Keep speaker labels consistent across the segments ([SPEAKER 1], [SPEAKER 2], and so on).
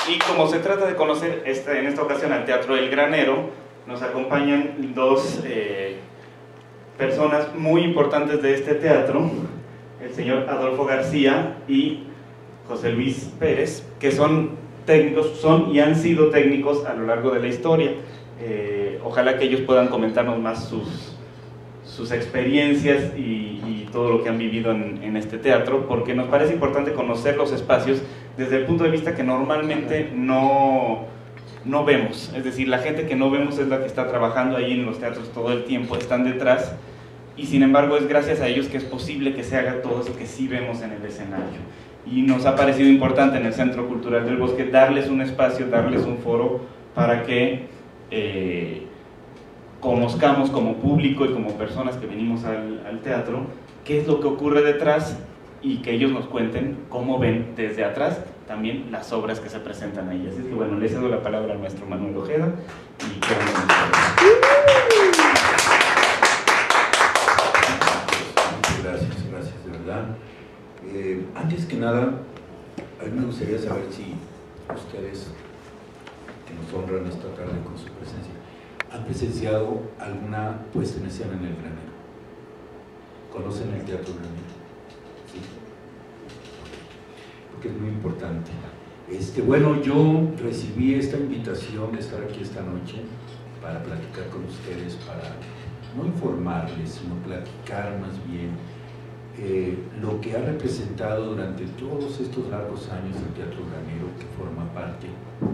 [SPEAKER 1] Y como se trata de conocer en esta ocasión al Teatro El Granero, nos acompañan dos personas muy importantes de este teatro, el señor Adolfo García y José Luis Pérez, que son técnicos, son y han sido técnicos a lo largo de la historia. Ojalá que ellos puedan comentarnos más sus experiencias y todo lo que han vivido en este teatro, porque nos parece importante conocer los espacios desde el punto de vista que normalmente no vemos. Es decir, la gente que no vemos es la que está trabajando ahí en los teatros todo el tiempo, están detrás, y sin embargo es gracias a ellos que es posible que se haga todo eso que sí vemos en el escenario. Y nos ha parecido importante en el Centro Cultural del Bosque darles un espacio, darles un foro para que conozcamos como público y como personas que venimos al teatro qué es lo que ocurre detrás, y que ellos nos cuenten cómo ven desde atrás también las obras que se presentan ahí. Así que bueno, le cedo la palabra al maestro Manuel Ojeda y
[SPEAKER 2] gracias de verdad. Antes que nada, a mí me gustaría saber si ustedes, que nos honran esta tarde con su presencia, han presenciado alguna puesta en escena en el Granero. ¿Conocen el Teatro Granero? Sí. Porque es muy importante. Bueno, yo recibí esta invitación de estar aquí esta noche para platicar con ustedes, para no informarles, sino platicar más bien lo que ha representado durante todos estos largos años el Teatro Granero, que forma parte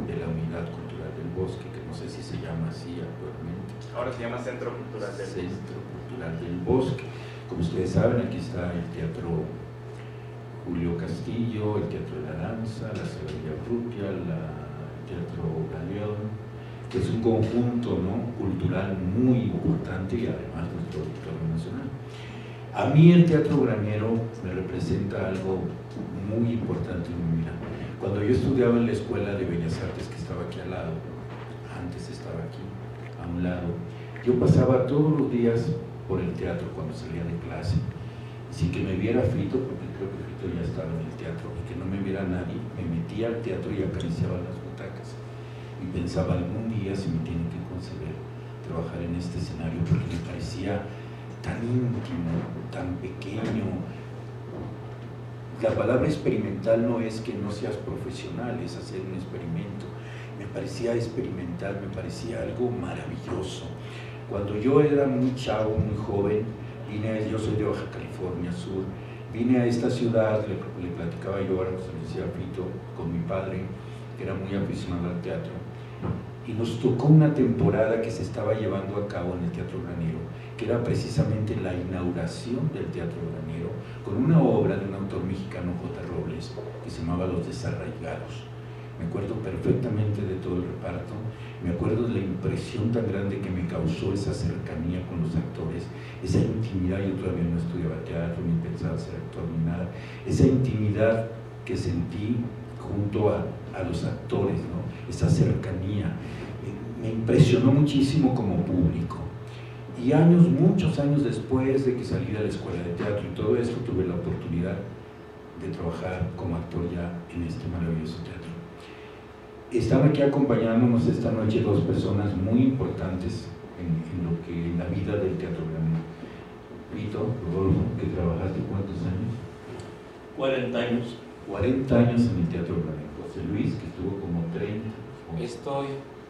[SPEAKER 2] de la Unidad Cultural del Bosque, que no sé si se llama así actualmente.
[SPEAKER 1] Ahora se llama Centro Cultural del Bosque.
[SPEAKER 2] Centro Cultural del Bosque. Como ustedes saben, aquí está el Teatro Julio Castillo, el Teatro de la Danza, la Sala Villarrutia, el Teatro Galeón, que es un conjunto, ¿no?, cultural muy importante, y además nuestro auditorio nacional. A mí el Teatro Granero me representa algo muy importante en mi vida. Cuando yo estudiaba en la Escuela de Bellas Artes, que estaba aquí al lado, antes estaba aquí, a un lado, yo pasaba todos los días por el teatro cuando salía de clase, y sin que me viera Frito, porque creo que Frito ya estaba en el teatro, y que no me viera nadie, me metía al teatro y acariciaba las butacas, y pensaba algún día si me tienen que conceder trabajar en este escenario, porque me parecía tan íntimo, tan pequeño. La palabra experimental no es que no seas profesional, es hacer un experimento. Me parecía experimental, me parecía algo maravilloso. Cuando yo era muy chavo, muy joven, yo soy de Baja California Sur, vine a esta ciudad, le platicaba yo, ahora se me decía Fito, con mi padre, que era muy aficionado al teatro, y nos tocó una temporada que se estaba llevando a cabo en el Teatro Granero, que era precisamente la inauguración del Teatro Granero, con una obra de un autor mexicano, J. Robles, que se llamaba Los Desarraigados. Me acuerdo perfectamente de todo el reparto, me acuerdo de la impresión tan grande que me causó esa cercanía con los actores, esa intimidad. Yo todavía no estudiaba teatro, ni pensaba ser actor ni nada, esa intimidad que sentí junto a los actores, ¿no?, esa cercanía, me impresionó muchísimo como público. Y muchos años después de que salí de la escuela de teatro y todo esto, tuve la oportunidad de trabajar como actor ya en este maravilloso teatro. Están aquí acompañándonos esta noche dos personas muy importantes en la vida del Teatro Granero. Rito, Rodolfo, que trabajaste ¿cuántos años?
[SPEAKER 3] 40 años.
[SPEAKER 2] 40 años en el Teatro Granero. José Luis, que estuvo como 30.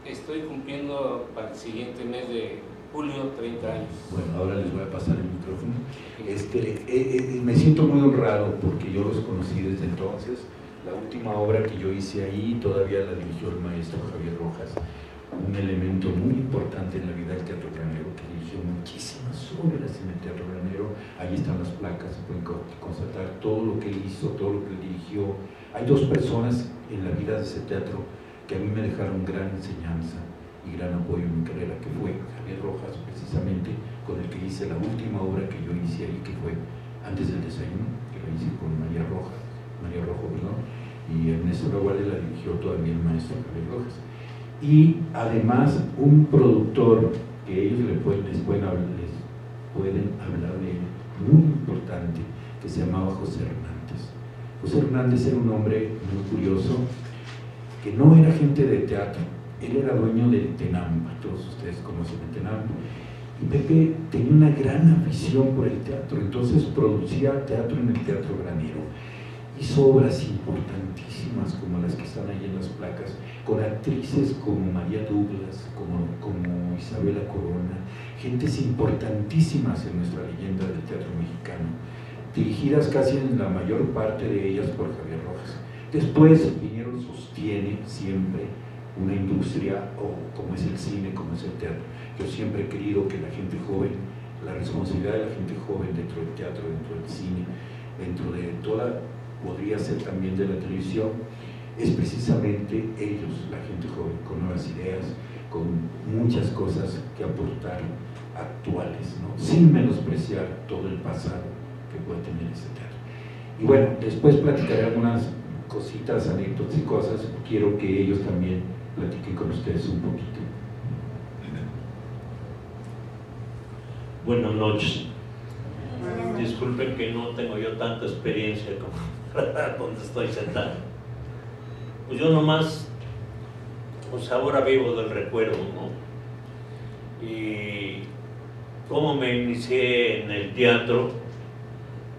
[SPEAKER 3] Estoy cumpliendo para el siguiente mes de julio 30 años.
[SPEAKER 2] Bueno, ahora les voy a pasar el micrófono. Me siento muy honrado porque yo los conocí desde entonces. La última obra que yo hice ahí todavía la dirigió el maestro Javier Rojas, un elemento muy importante en la vida del Teatro Granero, que dirigió muchísimas obras en el Teatro Granero. Ahí están las placas, se pueden constatar todo lo que él hizo, todo lo que él dirigió. Hay dos personas en la vida de ese teatro que a mí me dejaron gran enseñanza y gran apoyo en mi carrera, que fue Javier Rojas, precisamente, con el que hice la última obra que yo hice ahí, que fue Antes del Desayuno, que la hice con María Rojo, perdón, y Ernesto Raguales la dirigió todavía el maestro Javier Rojas. Y además un productor que ellos les pueden hablar de él, muy importante, que se llamaba José Hernández. José Hernández era un hombre muy curioso, que no era gente de teatro. Él era dueño del Tenampa, todos ustedes conocen el Tenampa. Y Pepe tenía una gran afición por el teatro, entonces producía teatro en el Teatro Granero. Hizo obras importantísimas como las que están ahí en las placas, con actrices como María Douglas, como Isabela Corona, gentes importantísimas en nuestra leyenda del teatro mexicano, dirigidas casi en la mayor parte de ellas por Javier Rojas. Después vinieron, sostiene siempre una industria, como es el cine, como es el teatro. Yo siempre he querido que la gente joven, la responsabilidad de la gente joven dentro del teatro, dentro del cine, dentro de toda, podría ser también de la televisión, es precisamente ellos, la gente joven, con nuevas ideas, con muchas cosas que aportar actuales, ¿no? Sin menospreciar todo el pasado que puede tener ese teatro. Y bueno, después platicaré algunas cositas, anécdotas y cosas. Quiero que ellos también platiquen con ustedes un poquito.
[SPEAKER 4] Buenas noches. Disculpen que no tengo yo tanta experiencia como donde estoy sentado. Pues yo nomás, pues ahora vivo del recuerdo, ¿no? Y cómo me inicié en el teatro,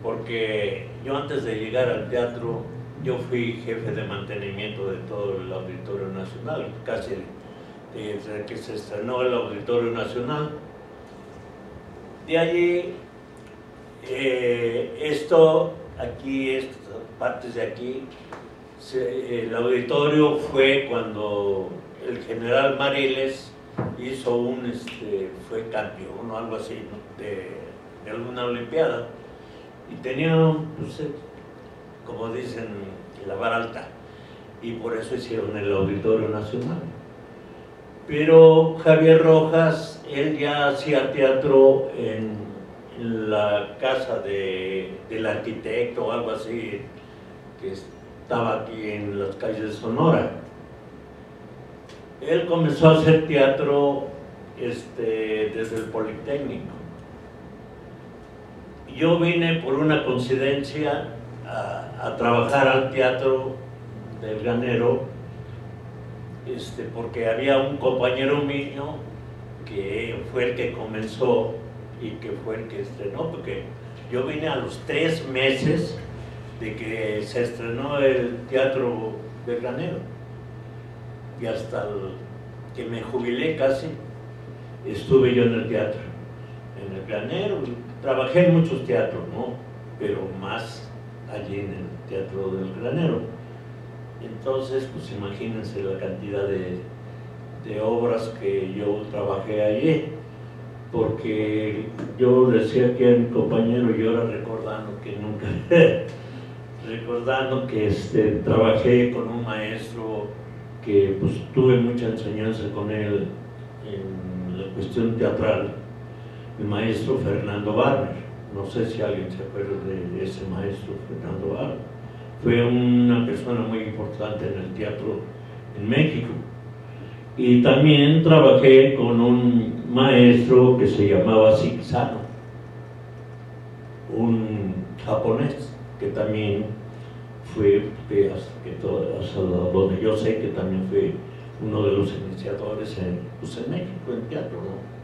[SPEAKER 4] porque yo antes de llegar al teatro, yo fui jefe de mantenimiento de todo el Auditorio Nacional, casi desde que se estrenó el Auditorio Nacional. De allí, estas partes de aquí, el auditorio fue cuando el general Mariles hizo fue campeón o algo así, ¿no? de alguna olimpiada, y tenía, pues, como dicen, la vara alta, y por eso hicieron el Auditorio Nacional. Pero Javier Rojas, él ya hacía teatro en la casa del arquitecto o algo así, que estaba aquí en las calles de Sonora. Él comenzó a hacer teatro desde el Politécnico. Yo vine por una coincidencia a trabajar al teatro del Granero, porque había un compañero mío que fue el que comenzó y que fue el que estrenó, porque yo vine a los 3 meses de que se estrenó el teatro del Granero, y hasta que me jubilé casi estuve yo en el teatro, en el Granero. Trabajé en muchos teatros, ¿no? Pero más allí en el Teatro del Granero. Entonces, pues imagínense la cantidad de obras que yo trabajé allí, porque yo decía que a mi compañero, yo era recordando que trabajé con un maestro que pues tuve mucha enseñanza con él en la cuestión teatral, el maestro Fernando Barber. No sé si alguien se acuerda de ese maestro Fernando Barber. Fue una persona muy importante en el teatro en México. Y también trabajé con un maestro que se llamaba Sano, un japonés que también fue, hasta donde yo sé, que también fue uno de los iniciadores en México en teatro, ¿no?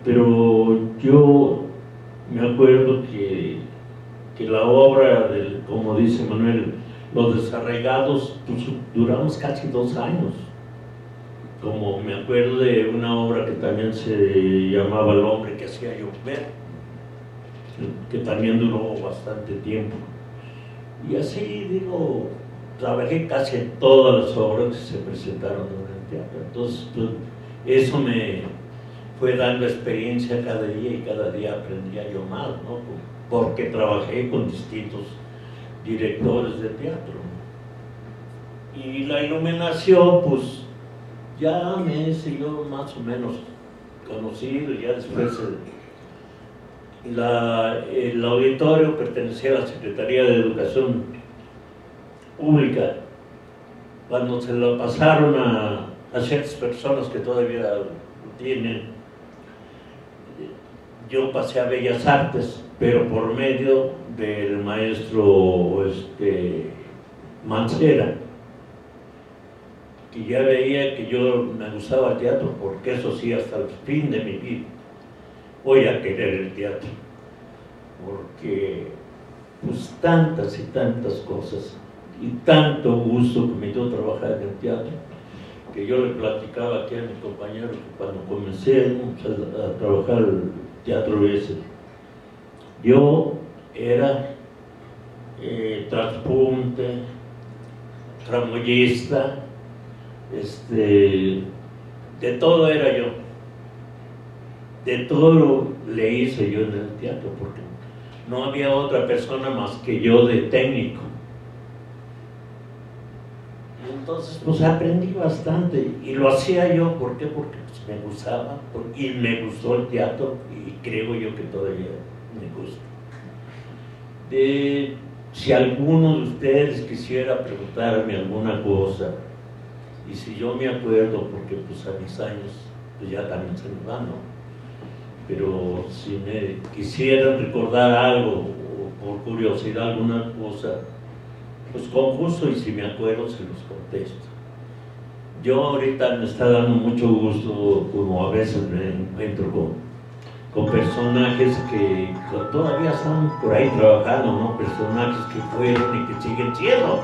[SPEAKER 4] Pero yo me acuerdo que la obra, como dice Manuel, Los Desarraigados, pues, duramos casi 2 años. Como me acuerdo de una obra que también se llamaba El hombre que hacía llover, que también duró bastante tiempo. Y así, digo, trabajé casi en todas las obras que se presentaron en el teatro. Entonces, pues, eso me fue dando experiencia cada día, y cada día aprendía yo más, ¿no? Porque trabajé con distintos directores de teatro. Y la iluminación, pues ya me hice yo más o menos conocido. Ya después el auditorio pertenecía a la Secretaría de Educación Pública. Cuando se lo pasaron a ciertas personas que todavía lo tienen, yo pasé a Bellas Artes, pero por medio del maestro Mancera, que ya veía que yo me gustaba el teatro, porque eso sí, hasta el fin de mi vida voy a querer el teatro, porque pues tantas y tantas cosas y tanto gusto que me dio trabajar en el teatro, que yo le platicaba aquí a mi compañero que cuando comencé a trabajar el teatro ese, yo era transpunte, tramoyista, de todo era yo, de todo le hice yo en el teatro, porque no había otra persona más que yo de técnico. Entonces pues aprendí bastante y lo hacía yo, ¿por qué? Porque pues, me gustaba y me gustó el teatro y creo yo que todavía me gusta. Si alguno de ustedes quisiera preguntarme alguna cosa, y si yo me acuerdo, porque pues a mis años pues ya también se me van, ¿no? Pero si me quisieran recordar algo o por curiosidad alguna cosa, pues con gusto, y si me acuerdo se los contesto. Yo ahorita me está dando mucho gusto, como a veces me encuentro con personajes que todavía están por ahí trabajando, ¿no? Personajes que fueron y que siguen siendo.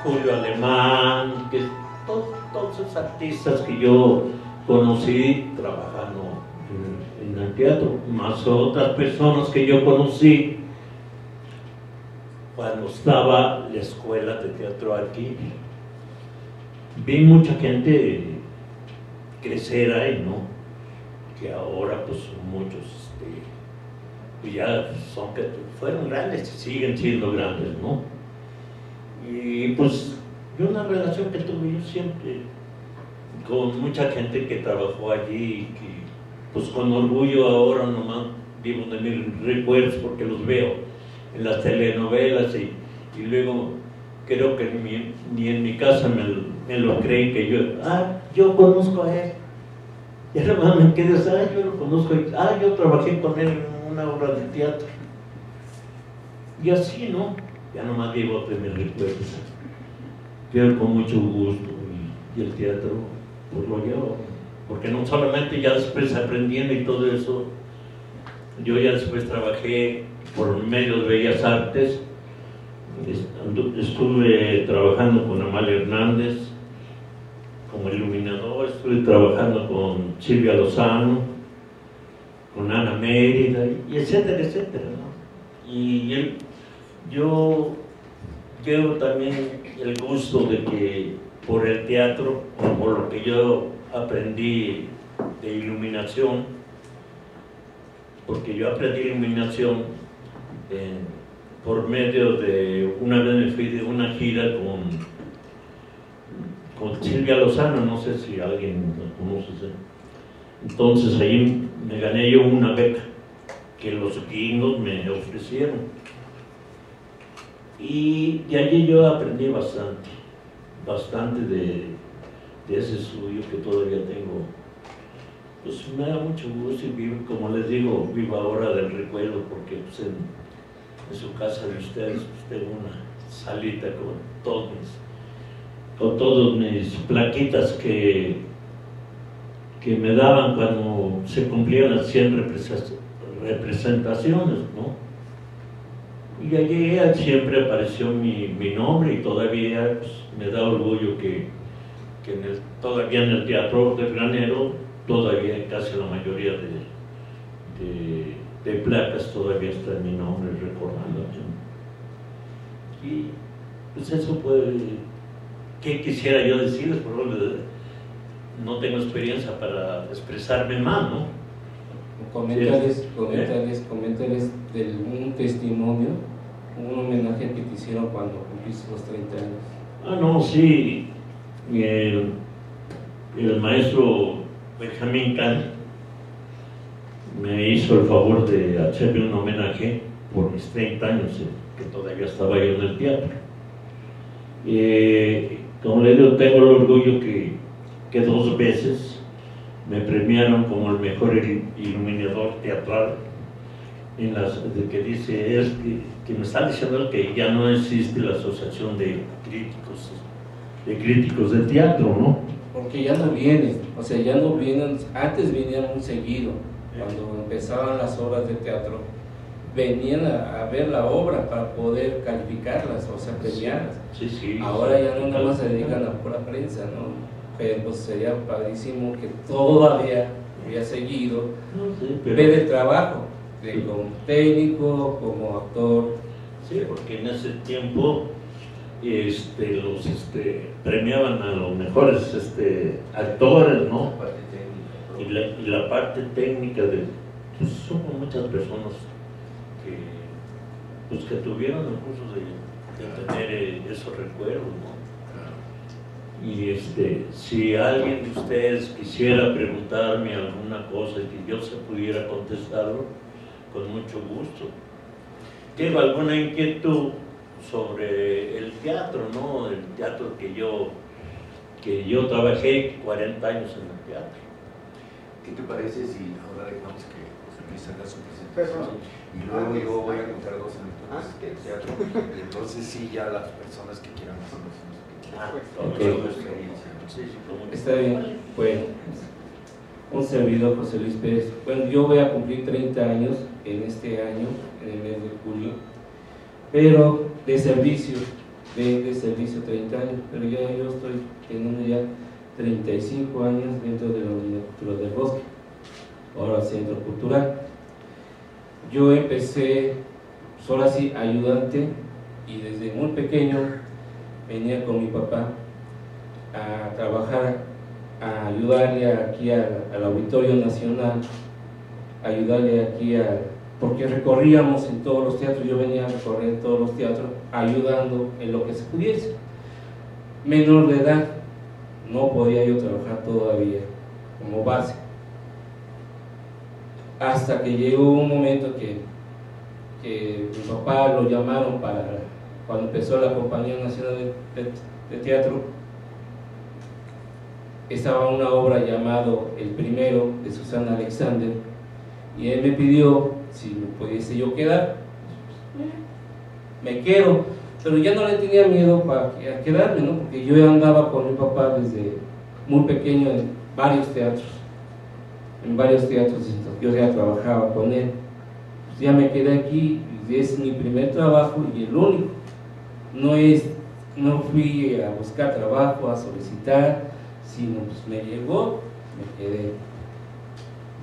[SPEAKER 4] Julio Alemán, que todos esos artistas que yo conocí trabajando en el teatro, más otras personas que yo conocí cuando estaba la escuela de teatro aquí. Vi mucha gente crecer ahí, ¿no? Que ahora pues muchos pues ya fueron grandes y siguen siendo grandes, ¿no? Y pues yo una relación que tuve yo siempre con mucha gente que trabajó allí, que pues con orgullo ahora nomás vivo de mis recuerdos porque los veo en las telenovelas y luego creo que ni en mi casa me lo creen que yo conozco a él. Y además me quedé, yo lo conozco, yo trabajé con él en una obra de teatro. Y así, ¿no? Ya nomás vivo de mis recuerdos. Pero con mucho gusto y el teatro pues lo llevo, porque no solamente ya después aprendiendo y todo eso, yo ya después trabajé por medio de Bellas Artes, estuve trabajando con Amalia Hernández como iluminador, estuve trabajando con Silvia Lozano, con Ana Mérida, y etcétera, etcétera, ¿no? Y yo tengo también el gusto de que por el teatro, o por lo que yo aprendí de iluminación, porque yo aprendí iluminación por medio de, una vez me fui de una gira con Silvia Lozano, no sé si alguien la conoce. Entonces ahí me gané yo una beca que los gringos me ofrecieron. Y de allí yo aprendí bastante de ese estudio que todavía tengo. Pues me da mucho gusto y vivo, como les digo, vivo ahora del recuerdo, porque pues en su casa de ustedes pues tengo una salita con todos mis plaquitas que me daban cuando se cumplían las 100 representaciones, ¿no? Y allí siempre apareció mi nombre y todavía pues, me da orgullo que todavía en el Teatro del Granero, todavía casi la mayoría de placas todavía está en mi nombre recordándome. Y pues eso puede, ¿qué quisiera yo decirles? Pero no tengo experiencia para expresarme más, ¿no?
[SPEAKER 3] Comentarles de un testimonio, un homenaje que te hicieron cuando cumpliste los 30 años.
[SPEAKER 4] No, sí. El maestro Benjamín Can me hizo el favor de hacerme un homenaje por mis 30 años, que todavía estaba yo en el teatro. Como le digo, tengo el orgullo que 2 veces me premiaron como el mejor iluminador teatral, que dice, que me está diciendo que ya no existe la asociación de críticos críticos de teatro, ¿no?
[SPEAKER 3] Porque ya no vienen, o sea, ya no vienen, antes venían muy seguido, cuando empezaban las obras de teatro, venían a ver la obra para poder calificarlas, o sea, premiarlas.
[SPEAKER 4] Sí, sí.
[SPEAKER 3] Ahora ya no nada más se dedican a pura prensa, ¿no? Pero pues sería padrísimo que todavía hubiera seguido ver el trabajo, como técnico, como actor.
[SPEAKER 4] Sí, porque en ese tiempo los premiaban a los mejores actores, ¿no? Y la parte técnica de, pues son muchas personas que tuvieron el curso de tener esos recuerdos, ¿no? Y si alguien de ustedes quisiera preguntarme alguna cosa y que yo se pudiera contestarlo, con mucho gusto. ¿Tengo alguna inquietud sobre el teatro, ¿no? El teatro que yo trabajé 40 años en el teatro.
[SPEAKER 2] ¿Qué te parece si ahora dejamos que José Luis haga su presentación y luego yo voy a contar dos anécdotas del teatro y entonces sí ya las personas que quieran hacer
[SPEAKER 3] Está bien. Bueno, un servidor, José Luis Pérez. Bueno, yo voy a cumplir 30 años en este año, en el mes de julio, pero de servicio 30 años, pero ya yo estoy teniendo ya 35 años dentro de la Unidad Cultural del Bosque, ahora Centro Cultural. Yo empecé, solo así, ayudante, y desde muy pequeño venía con mi papá a trabajar, a ayudarle aquí al Auditorio Nacional, a ayudarle aquí porque recorríamos en todos los teatros, yo venía a recorrer en todos los teatros, ayudando en lo que se pudiese. Menor de edad, no podía yo trabajar todavía como base. Hasta que llegó un momento que mi papá lo llamaron para, cuando empezó la Compañía Nacional de Teatro, estaba una obra llamado El Primero, de Susana Alexander, y él me pidió si me pudiese yo quedar. Me quedo, pero ya no le tenía miedo a quedarme, ¿no? Porque yo ya andaba con mi papá desde muy pequeño en varios teatros, yo ya trabajaba con él. Pues ya me quedé aquí, y es mi primer trabajo y el único. No fui a buscar trabajo, a solicitar, sino pues me llegó, me quedé.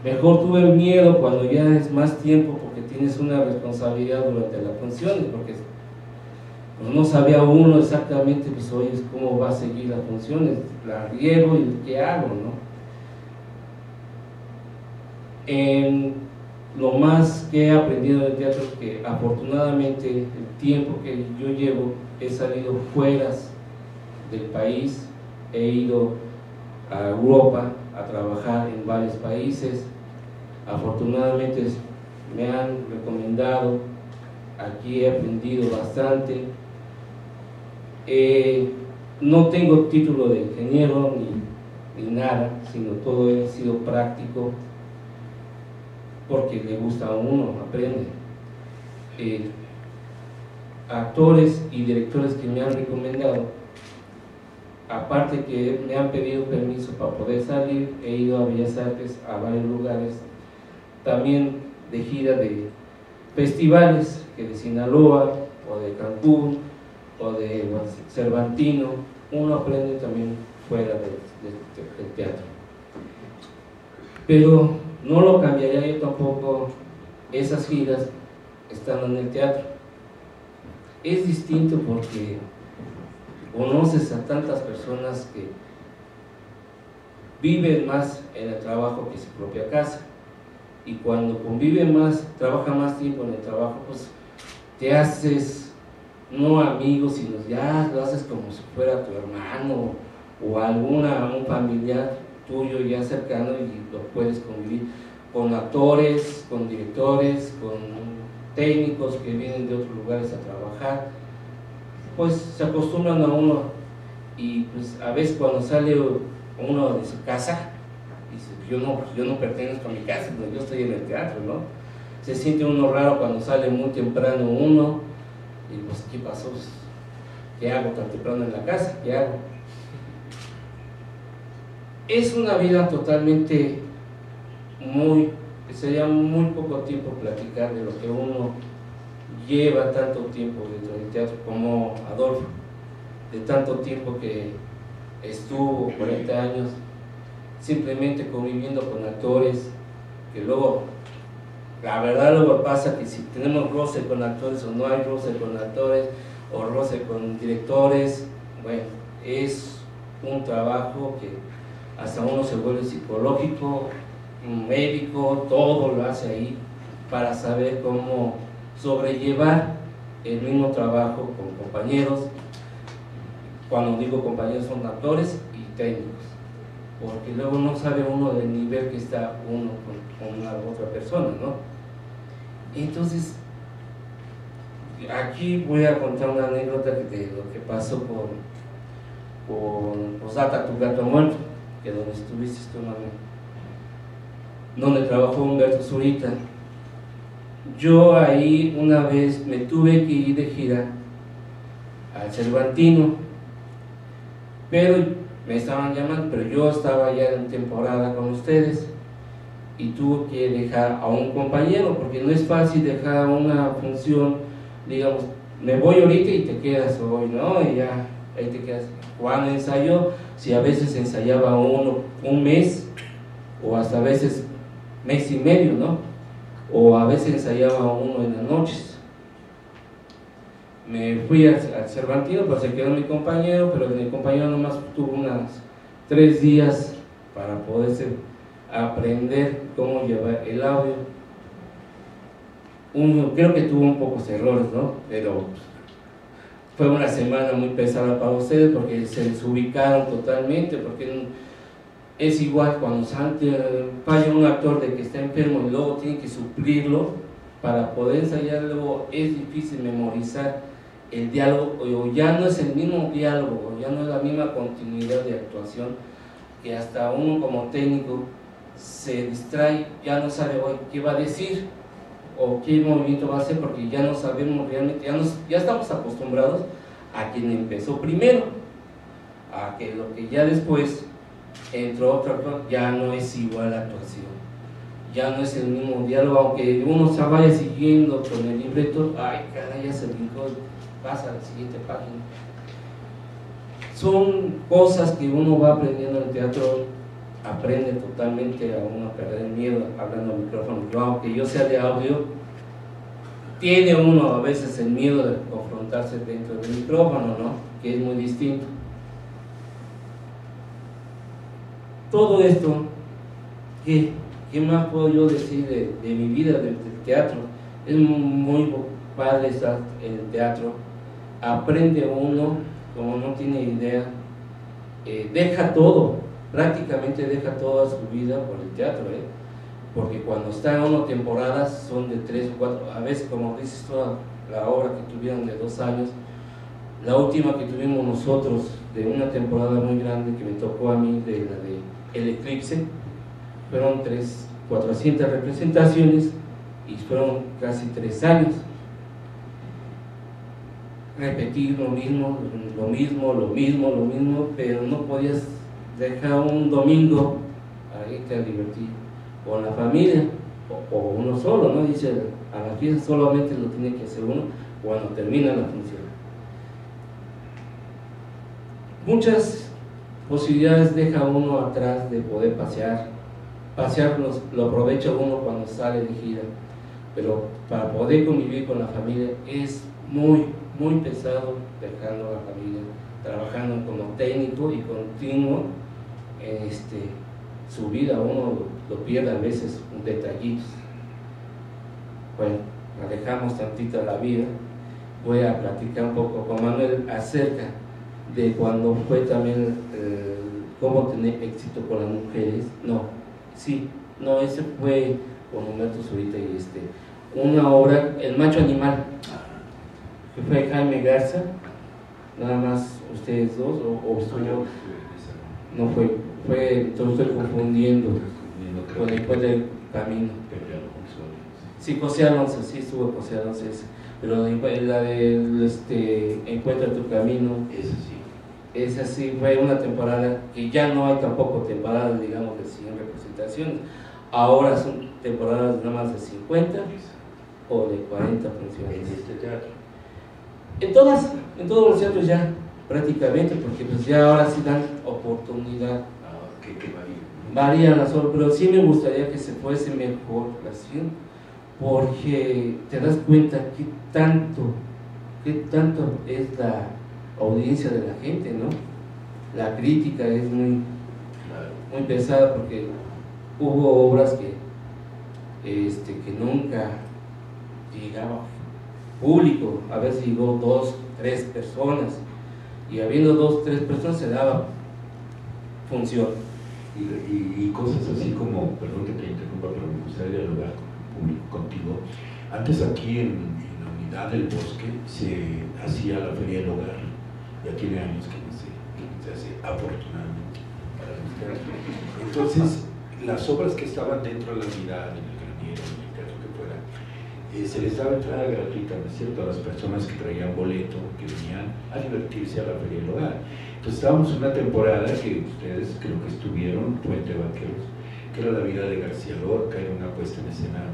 [SPEAKER 3] Mejor tuve miedo cuando ya es más tiempo, porque tienes una responsabilidad durante las funciones, porque pues no sabía uno exactamente, pues oye, cómo va a seguir las funciones, la riego y qué hago, ¿no? Lo más que he aprendido del teatro es que afortunadamente el tiempo que yo llevo he salido fuera del país, he ido a Europa a trabajar en varios países. Afortunadamente me han recomendado, aquí he aprendido bastante. No tengo título de ingeniero ni nada, sino todo ha sido práctico, porque le gusta a uno, aprende. Actores y directores que me han recomendado, aparte que me han pedido permiso para poder salir, he ido a Bellas Artes, a varios lugares, también de gira de festivales, que de Sinaloa, o de Cancún, o de Cervantino. Uno aprende también fuera del teatro. Pero no lo cambiaría yo tampoco, esas giras estando en el teatro. Es distinto porque conoces a tantas personas que viven más en el trabajo que en su propia casa, y cuando conviven más, trabaja más tiempo en el trabajo, pues te haces no amigos, sino ya lo haces como si fuera tu hermano o un familiar tuyo ya cercano, y lo puedes convivir con actores, con directores, con técnicos que vienen de otros lugares a trabajar. Pues se acostumbran a uno, y pues a veces cuando sale uno de su casa dice, yo no pertenezco a mi casa, yo estoy en el teatro, ¿no? Se siente uno raro cuando sale muy temprano uno, y pues ¿qué pasó? ¿Qué hago tan temprano en la casa? ¿Qué hago? Es una vida totalmente sería muy poco tiempo platicar de lo que uno lleva tanto tiempo dentro del teatro, como Adolfo, de tanto tiempo que estuvo, 40 años, simplemente conviviendo con actores, que luego, la verdad luego pasa que si tenemos roce con actores o no hay roce con actores, o roce con directores, bueno, es un trabajo que hasta uno se vuelve psicológico, médico, todo lo hace ahí para saber cómo sobrellevar el mismo trabajo con compañeros. Cuando digo compañeros son actores y técnicos, porque luego no sabe uno del nivel que está uno con una otra persona, ¿no? Entonces, aquí voy a contar una anécdota de lo que pasó con Posata, tu gato muerto, que donde estuviste tú, Manuel, donde trabajó Humberto Zurita. Yo ahí una vez me tuve que ir de gira al Cervantino, pero me estaban llamando, pero yo estaba ya en temporada con ustedes y tuve que dejar a un compañero, porque no es fácil dejar una función, digamos, me voy ahorita y te quedas hoy, ¿no? Y ya, ahí te quedas. Cuando ensayó, si a veces ensayaba uno un mes, o hasta a veces mes y medio, ¿no? O a veces ensayaba uno en las noches. Me fui al Cervantino, pues se quedó mi compañero, pero mi compañero nomás tuvo unos 3 días para poderse aprender cómo llevar el audio. Creo que tuvo un pocos errores, ¿no? Pero fue una semana muy pesada para ustedes porque se desubicaron totalmente, porque es igual cuando falla un actor de que está enfermo y luego tiene que suplirlo para poder ensayar, luego es difícil memorizar el diálogo, o ya no es el mismo diálogo, o ya no es la misma continuidad de actuación, que hasta uno como técnico se distrae, ya no sabe hoy qué va a decir o qué movimiento va a hacer, porque ya no sabemos realmente, ya estamos acostumbrados a quien empezó primero, a que lo que ya después entró otro actor, ya no es igual la actuación, ya no es el mismo diálogo, aunque uno se vaya siguiendo con el libreto, ay caray, ya se brincó, pasa a la siguiente página. Son cosas que uno va aprendiendo en el teatro, aprende totalmente a uno a perder el miedo hablando al micrófono. Aunque yo sea de audio, tiene uno a veces el miedo de confrontarse dentro del micrófono, ¿no? Que es muy distinto. Todo esto, ¿qué más puedo yo decir de mi vida del teatro? Es muy padre estar en el teatro, aprende uno como no tiene idea, deja todo, prácticamente deja toda su vida por el teatro, porque cuando está en uno temporadas son de 3 o 4, a veces como dices toda la obra que tuvieron de 2 años, la última que tuvimos nosotros de una temporada muy grande que me tocó a mí, de la de El Eclipse, fueron 400 representaciones y fueron casi 3 años. Repetir lo mismo, pero no podías dejar un domingo a irte a divertir con la familia, o uno solo, ¿no? Dice, a la fiesta solamente lo tiene que hacer uno cuando termina la función. Muchas posibilidades deja uno atrás de poder pasear lo aprovecha uno cuando sale de gira, pero para poder convivir con la familia es muy pesado, dejando a la familia, trabajando como técnico y continuo, su vida uno lo pierde a veces detallitos. Bueno, alejamos tantito la vida. Voy a platicar un poco con Manuel acerca de cuando fue también cómo tener éxito con las mujeres. Ese fue con Humberto Zurita y una obra, El Macho Animal, que fue Jaime Garza, nada más ustedes dos, o estoy yo, no fue, entonces estoy confundiendo con el Puente del Camino. Sí, José Alonso, sí estuvo José Alonso, pero la de Encuentra tu Camino,
[SPEAKER 2] esa sí.
[SPEAKER 3] Es así, fue una temporada que ya no hay tampoco temporadas, digamos, de 100 representaciones. Ahora son temporadas de nada más de 50 o de 40 funciones.
[SPEAKER 2] En este teatro.
[SPEAKER 3] En todos los teatros ya, prácticamente, porque pues ya ahora sí dan oportunidad.
[SPEAKER 2] Que varía.
[SPEAKER 3] Varían las obras, pero sí me gustaría que se fuese mejor haciendo, porque te das cuenta qué tanto es la audiencia de la gente, ¿no? La crítica es muy pesada, porque hubo obras que nunca llegaba público, a veces llegó 2, 3 personas, y habiendo 2, 3 personas se daba función.
[SPEAKER 2] Y cosas así como, perdón que te interrumpa, pero me gustaría dialogar con el público, contigo. Antes aquí en la unidad del Bosque se hacía la Feria del Hogar, ya tiene años que no se hace, afortunadamente, para los teatros. Entonces, las obras que estaban dentro de la unidad, en el Graniero, en el teatro que fuera, se les daba entrada gratuita, ¿no es cierto?, a las personas que traían boleto, que venían a divertirse a la Feria del Hogar. Entonces estábamos en una temporada que ustedes creo que estuvieron, Puente Vaqueros, que era la vida de García Lorca, era una puesta en escena,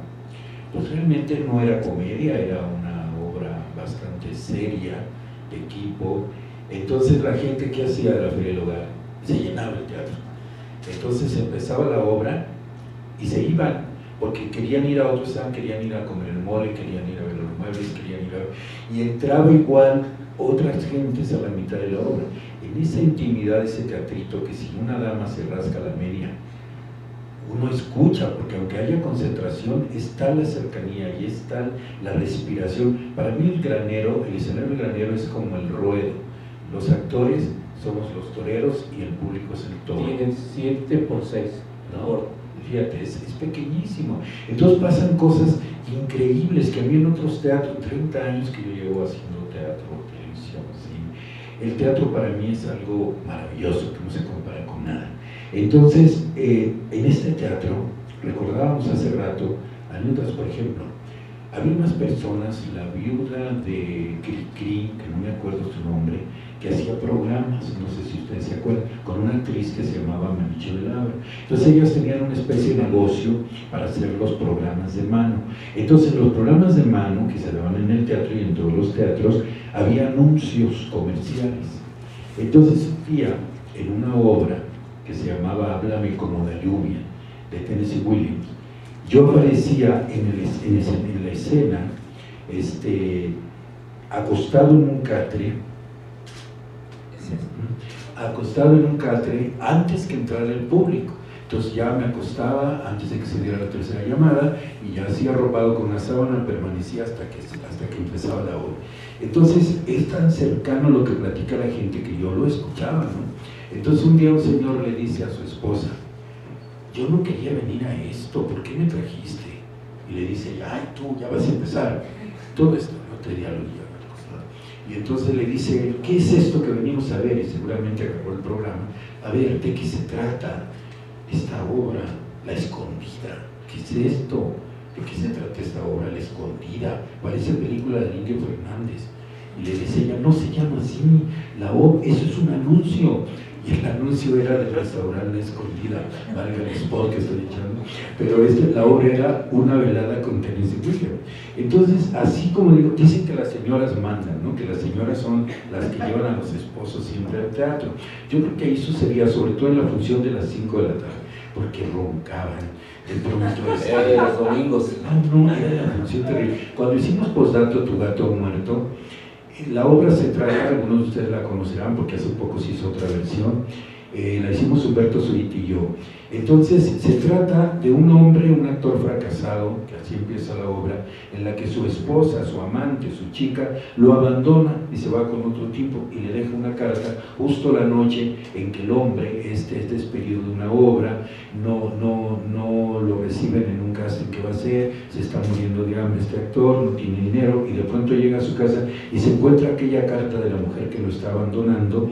[SPEAKER 2] pues realmente no era comedia, era una obra bastante seria, de equipo. Entonces la gente que hacía de la Feria del Hogar, se llenaba el teatro. Entonces empezaba la obra y se iban, porque querían ir a otro stand, querían ir a comer el mole, querían ir a ver los muebles, querían ir a ver, y entraba igual otras gentes a la mitad de la obra. En esa intimidad, ese teatrito, que si una dama se rasca la media, uno escucha, porque aunque haya concentración, está la cercanía y está la respiración. Para mí el Granero, el escenario del Granero es como el ruedo. Los actores somos los toreros y el público es el toro.
[SPEAKER 3] Tienen 7x6.
[SPEAKER 2] ¿No? Fíjate, es pequeñísimo. Entonces pasan cosas increíbles que a mí en otros teatros, 30 años que yo llevo haciendo teatro, televisión, ¿sí? El teatro para mí es algo maravilloso que no se compara con nada. Entonces, en este teatro, recordábamos hace rato anécdotas, por ejemplo, había unas personas, la viuda de Cricri, que no me acuerdo su nombre, que hacía programas, no sé si ustedes se acuerdan, con una actriz que se llamaba Manicho de Labra. Entonces ellos tenían una especie de negocio para hacer los programas de mano. Entonces los programas de mano que se daban en el teatro y en todos los teatros, había anuncios comerciales. Entonces un día, en una obra que se llamaba Háblame como la lluvia, de Tennessee Williams, yo aparecía en la escena, acostado en un catre antes que entrara el público. Entonces ya me acostaba antes de que se diera la tercera llamada y ya así arropado con una sábana permanecía hasta que empezaba la obra. Entonces es tan cercano lo que platica la gente que yo lo escuchaba, ¿no? Entonces un día un señor le dice a su esposa: yo no quería venir a esto, ¿por qué me trajiste? Y le dice: ay, tú ya vas a empezar todo esto, no te dialogo. Y entonces le dice: ¿qué es esto que venimos a ver? Y seguramente agarró el programa. A ver, ¿de qué se trata esta obra? La Escondida. ¿Qué es esto? ¿De qué se trata esta obra? La Escondida. Parece película de Inge Fernández. Y le dice ella: no se llama así, la obra, eso es un anuncio. Y el anuncio era del restaurante La Escondida, valga el spot que estoy echando, pero la obra era una velada con Tennessee Williams. Entonces, así como digo, dicen que las señoras mandan, ¿no? Que las señoras son las que llevan a los esposos siempre al teatro. Yo creo que ahí sucedía, sobre todo en la función de las 5 de la tarde, porque roncaban.
[SPEAKER 3] Era de los domingos.
[SPEAKER 2] No, era la función terrible. Cuando hicimos Postdato, Tu gato muerto, la obra se trata, algunos de ustedes la conocerán porque hace poco se hizo otra versión, la hicimos Humberto Zurita y yo. Entonces se trata de un hombre, un actor fracasado, que así empieza la obra, en la que su esposa, su amante, su chica, lo abandona y se va con otro tipo y le deja una carta justo la noche en que el hombre es despedido de una obra, no lo reciben en un casting que va a hacer, se está muriendo de hambre este actor, no tiene dinero y de pronto llega a su casa y se encuentra aquella carta de la mujer que lo está abandonando,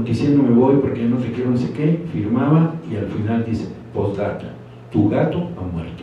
[SPEAKER 2] diciendo: me voy porque ya no te quiero, no sé qué, firmaba y al final dice: postdata, tu gato ha muerto,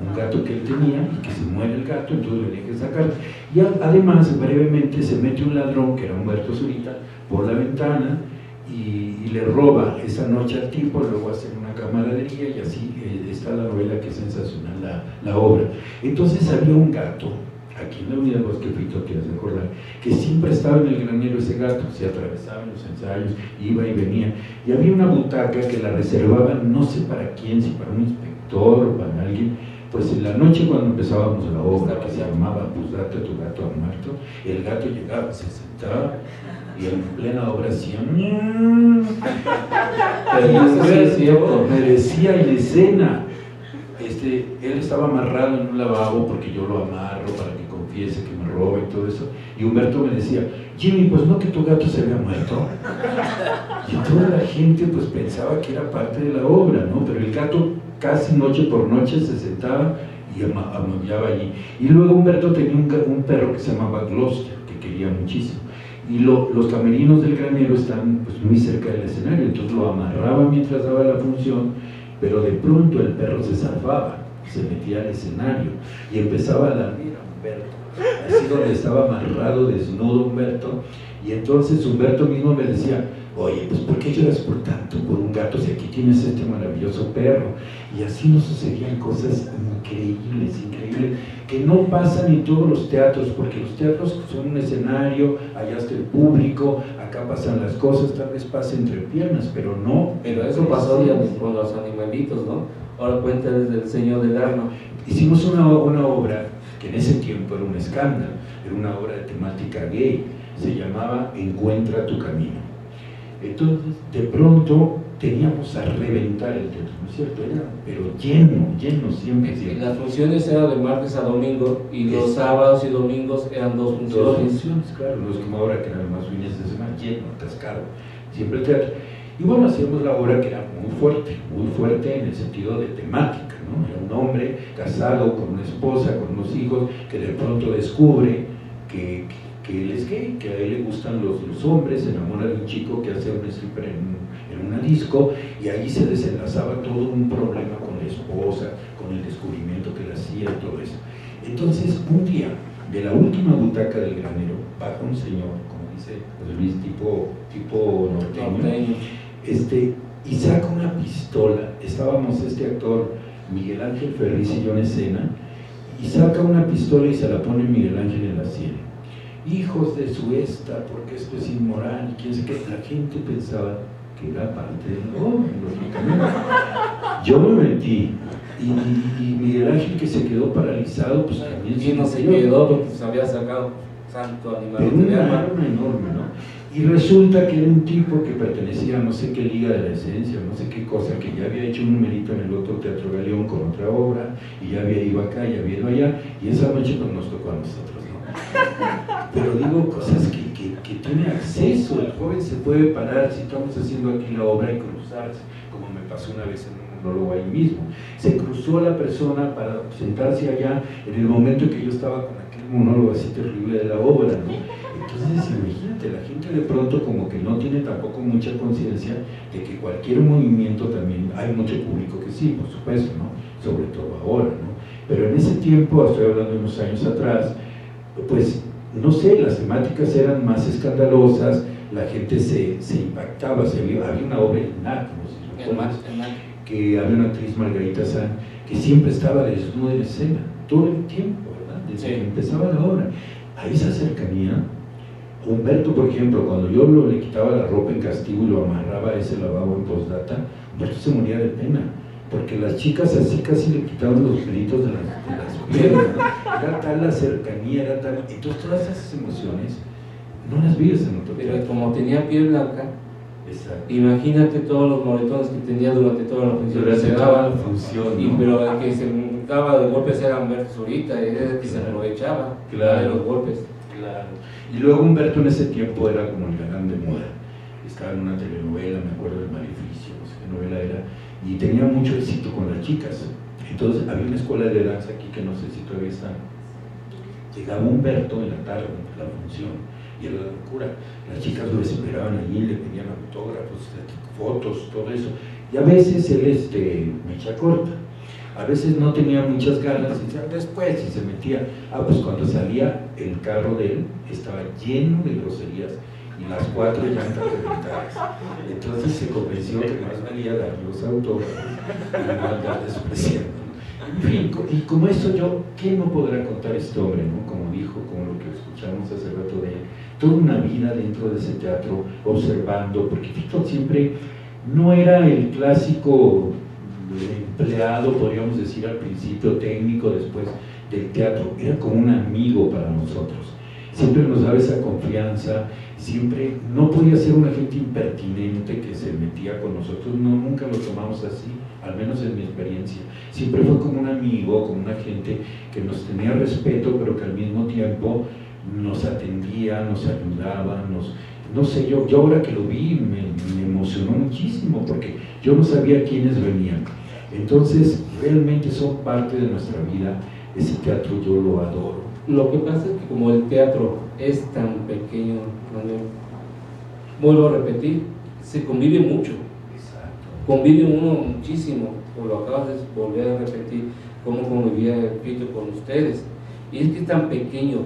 [SPEAKER 2] un gato que él tenía y que se muere el gato, entonces lo tenía que sacar. Y además, brevemente, se mete un ladrón, que era Humberto Zurita, por la ventana y le roba esa noche al tipo, luego hacen una camaradería y así está la novela, que es sensacional la obra. Entonces había un gato, aquí en la unidad Bosque Frito, quieres recordar, que siempre estaba en el granero ese gato, se atravesaba en los ensayos, iba y venía, y había una butaca que la reservaban, no sé para quién, si para un inspector o para alguien. Pues en la noche, cuando empezábamos la obra, que se llamaba Pues date a tu gato ha muerto, el gato llegaba, se sentaba y en plena obra hacía merecía en escena. Él estaba amarrado en un lavabo porque yo lo amarro para que confiese que me roba y todo eso, y Humberto me decía: Jimmy, pues no que tu gato se había muerto. Y toda la gente pues pensaba que era parte de la obra, ¿no? Pero el gato casi noche por noche se sentaba y amabillaba allí. Y luego Humberto tenía un perro que se llamaba Gloucester, que quería muchísimo. Y los camerinos del granero están pues muy cerca del escenario, entonces lo amarraba mientras daba la función, pero de pronto el perro se zafaba, se metía al escenario y empezaba a lamer a Humberto, así donde estaba amarrado desnudo Humberto. Y entonces Humberto mismo me decía: oye, pues ¿por qué lloras por tanto por un gato si aquí tienes este maravilloso perro? Y así nos sucedían cosas increíbles, que no pasan en todos los teatros, porque los teatros son un escenario, allá está el público, acá pasan las cosas, tal vez pase entre piernas, pero no.
[SPEAKER 3] Pero eso pasó, digamos, con los animalitos, ¿no? Ahora cuenta desde el Señor del Arma.
[SPEAKER 2] Hicimos una obra que en ese tiempo era un escándalo, era una obra de temática gay, se llamaba Encuentra tu camino. Entonces, de pronto, teníamos a reventar el teatro, ¿no es cierto? Era, pero lleno siempre.
[SPEAKER 3] Las funciones eran de martes a domingo, y los sábados y domingos eran dos funciones.
[SPEAKER 2] Claro, no es como ahora que eran más fines de semana, lleno, atascado, siempre el teatro. Y bueno, hacíamos la obra que era muy fuerte en el sentido de temática, ¿no? Era un hombre casado con una esposa, con unos hijos, que de pronto descubre que él es gay, que a él le gustan los hombres, se enamora de un chico que hace un stripper en una disco, y ahí se desenlazaba todo un problema con la esposa, con el descubrimiento que le hacía y todo eso. Entonces, un día, de la última butaca del granero, baja un señor, como dice José Luis, tipo norteño, y saca una pistola. Estábamos este actor, Miguel Ángel Ferriz y yo en escena, y saca una pistola y se la pone Miguel Ángel en la sien. Hijos de su porque esto es inmoral, y quién sé qué. La gente pensaba que era parte del hombre, lógicamente. Yo me metí, y Miguel Ángel, que se quedó paralizado, pues también
[SPEAKER 3] y no se quedó porque se había sacado santo animal.
[SPEAKER 2] Pero una arma enorme, ¿no? Y resulta que era un tipo que pertenecía a no sé qué Liga de la Esencia, no sé qué cosa, que ya había hecho un numerito en el otro Teatro Galeón con otra obra, y ya había ido acá, ya había ido allá, y esa noche pues nos tocó a nosotros, ¿no? Pero digo, cosas que tiene acceso, el joven se puede parar, si estamos haciendo aquí la obra, y cruzarse, como me pasó una vez en un monólogo ahí mismo. Se cruzó la persona para sentarse allá en el momento que yo estaba con aquel monólogo así terrible de la obra, ¿no? Entonces, imagínate, la gente de pronto como que no tiene tampoco mucha conciencia de que cualquier movimiento también, hay mucho público que sí, por supuesto, ¿no? Sobre todo ahora, ¿no? Pero en ese tiempo, estoy hablando de unos años atrás, pues, no sé, las temáticas eran más escandalosas, la gente se impactaba, había una obra en NAC, no sé si recuerdas, que había una actriz, Margarita San, que siempre estaba desnuda en escena, todo el tiempo, ¿verdad? Desde que empezaba la obra. A esa cercanía, Humberto, por ejemplo, cuando yo le quitaba la ropa en castigo y lo amarraba a ese lavabo en postdata, Humberto se moría de pena, porque las chicas así casi le quitaban los pelitos de las piernas, ¿no? Era tal la cercanía, era tal. Entonces todas esas emociones no las vives en otro teatro.
[SPEAKER 3] Pero como tenía piel blanca,
[SPEAKER 2] exacto,
[SPEAKER 3] imagínate todos los moretones que tenía durante toda la función.
[SPEAKER 2] durante toda la función, ¿no?
[SPEAKER 3] Pero el que se daba de golpes era Humberto Zurita, era el que se aprovechaba de los golpes.
[SPEAKER 2] Claro. Y luego Humberto en ese tiempo era como el galán de moda. Estaba en una telenovela, me acuerdo del Maleficio, no sé qué novela era, y tenía mucho éxito con las chicas. Entonces había una escuela de danza aquí que no sé si todavía está. Llegaba Humberto en la tarde a la función y era la locura. Las chicas lo esperaban allí, le pedían autógrafos, fotos, todo eso. Y a veces él mecha corta. A veces no tenía muchas ganas y después si se metía, pues cuando salía el carro de él estaba lleno de groserías y las 4 llantas reventadas. Entonces se convenció que más valía dar los autógrafos y no andar despreciando. En fin, y como eso yo, ¿qué no podrá contar este hombre, no? Como dijo, como lo que escuchamos hace rato de él, toda una vida dentro de ese teatro, observando, porque Víctor siempre no era el clásico empleado, podríamos decir al principio, técnico, después del teatro, era como un amigo para nosotros. Siempre nos daba esa confianza, siempre no podía ser una gente impertinente que se metía con nosotros, no, nunca lo tomamos así, al menos en mi experiencia. Siempre fue como un amigo, como una gente que nos tenía respeto, pero que al mismo tiempo nos atendía, nos ayudaba, no sé, yo ahora que lo vi me emocionó muchísimo, porque yo no sabía quiénes venían. Entonces, realmente son parte de nuestra vida, ese teatro yo lo adoro.
[SPEAKER 3] Lo que pasa es que como el teatro es tan pequeño, Manuel, vuelvo a repetir, se convive mucho.
[SPEAKER 2] Exacto.
[SPEAKER 3] Convive uno muchísimo, como lo acabas de volver a repetir, cómo convivía Víctor con ustedes. Y es que es tan pequeño,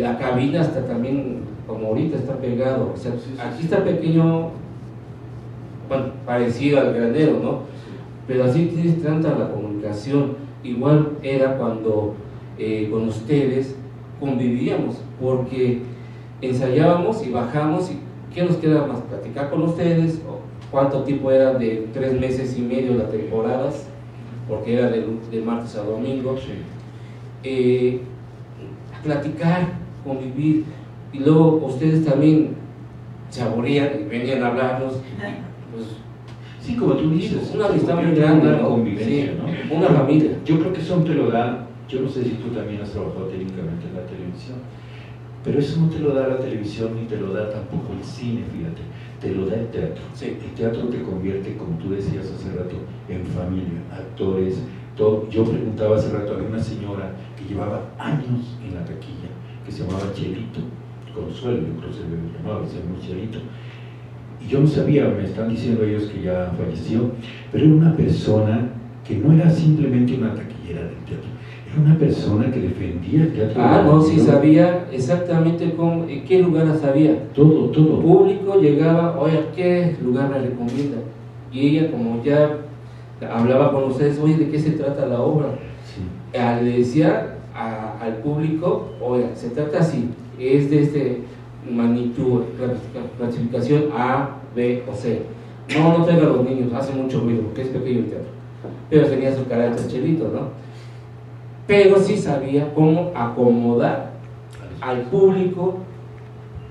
[SPEAKER 3] la cabina está también, como ahorita está pegado, o sea, aquí está pequeño, bueno, parecido al granero, ¿no? Pero así tienes tanta la comunicación. Igual era cuando con ustedes convivíamos, porque ensayábamos y bajamos, y ¿qué nos queda más? Platicar con ustedes, cuánto tiempo era, de 3 meses y medio las temporadas, porque era de martes a domingo, sí. Platicar, convivir, y luego ustedes también se aburrían y venían a hablarnos, pues,
[SPEAKER 2] sí, como tú dices,
[SPEAKER 3] una amistad muy grande,
[SPEAKER 2] una
[SPEAKER 3] ¿no?
[SPEAKER 2] convivencia,
[SPEAKER 3] Sí,
[SPEAKER 2] ¿no?
[SPEAKER 3] una familia.
[SPEAKER 2] Yo creo que eso te lo da, yo no sé si tú también has trabajado técnicamente en la televisión, pero eso no te lo da la televisión ni te lo da tampoco el cine, fíjate, te lo da el teatro.
[SPEAKER 3] Sí.
[SPEAKER 2] El teatro te convierte, como tú decías hace rato, en familia, actores, todo. Yo preguntaba hace rato, había una señora que llevaba años en la taquilla, que se llamaba Chelito, Consuelo, yo creo que se le llamaba, se llamaba Chelito. Y yo no sabía, me están diciendo ellos que ya falleció, pero era una persona que no era simplemente una taquillera del teatro, era una persona que defendía el teatro.
[SPEAKER 3] No, sí sabía exactamente en qué lugar la sabía.
[SPEAKER 2] Todo.
[SPEAKER 3] El público llegaba, oye, ¿qué lugar la recomienda? Y ella, como ya hablaba con ustedes, oye, ¿de qué se trata la obra?
[SPEAKER 2] Sí.
[SPEAKER 3] Le decía al público, oye, se trata así, es de este magnitud, clasificación A, B o C. No traiga a los niños, hace mucho ruido porque es pequeño el teatro. Pero tenía su carácter Chelito, ¿no? Pero sí sabía cómo acomodar al público,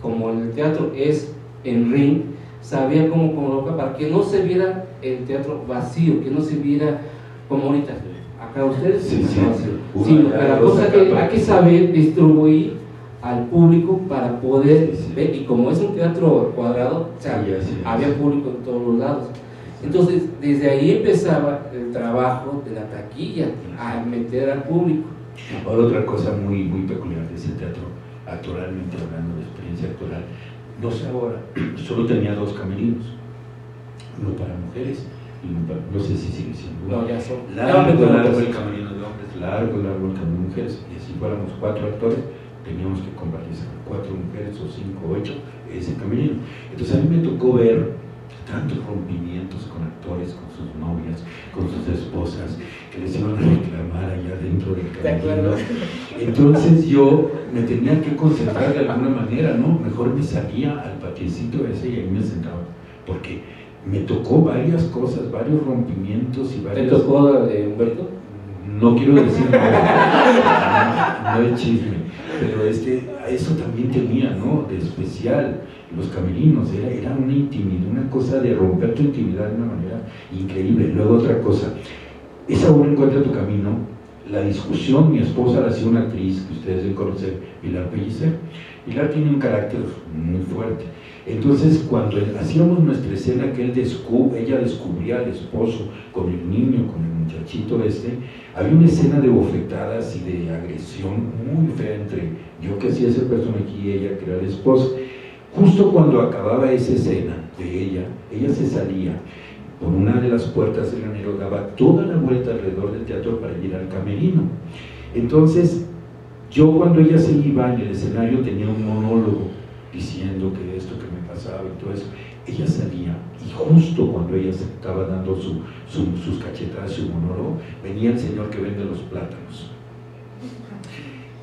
[SPEAKER 3] como el teatro es en ring, sabía cómo colocar para que no se viera el teatro vacío, que no se viera como ahorita. Acá ustedes
[SPEAKER 2] sí,
[SPEAKER 3] vacío. Sino que la cosa es que hay que saber distribuir al público para poder ver, y como es un teatro cuadrado, o sea, había público en todos los lados. Entonces, desde ahí empezaba el trabajo de la taquilla, a meter al público.
[SPEAKER 2] Ahora, otra cosa muy peculiar de ese teatro, actoralmente hablando de experiencia actoral, no sé ahora, solo tenía 2 camerinos, uno para mujeres y uno para, no sé si sigue siendo uno.
[SPEAKER 3] No, ya son
[SPEAKER 2] largo el camerino de hombres, largo el camerino de mujeres, y si fuéramos 4 actores, teníamos que compartir 4 mujeres o 5 o 8 ese camerino. Entonces a mí me tocó ver tantos rompimientos con actores, con sus novias, con sus esposas, que les iban a reclamar allá dentro del camerino. Entonces yo me tenía que concentrar de alguna manera, ¿no? Mejor me salía al patiecito ese y ahí me sentaba, porque me tocó varias cosas, varios rompimientos y varias...
[SPEAKER 3] ¿Te tocó la de Humberto?
[SPEAKER 2] No quiero decir no es chisme, pero eso también tenía, ¿no? De especial, los camerinos, era una intimidad, una cosa de romper tu intimidad de una manera increíble. Luego otra cosa, esa obra Encuentra tu camino, la discusión, mi esposa ha sido una actriz que ustedes deben conocer, Pilar Pellicer. Pilar tiene un carácter muy fuerte. Entonces, cuando hacíamos nuestra escena que ella descubría al esposo con el niño, con el muchachito había una escena de bofetadas y de agresión muy fea entre yo que hacía ese personaje y ella que era el esposo. Justo cuando acababa esa escena de ella se salía, por una de las puertas del granero, daba toda la vuelta alrededor del teatro para ir al camerino. Entonces, yo cuando ella se iba en el escenario tenía un monólogo diciendo que esto que me pasaba y todo eso. Ella salía y justo cuando ella se estaba dando sus cachetadas, su monólogo, venía el señor que vende los plátanos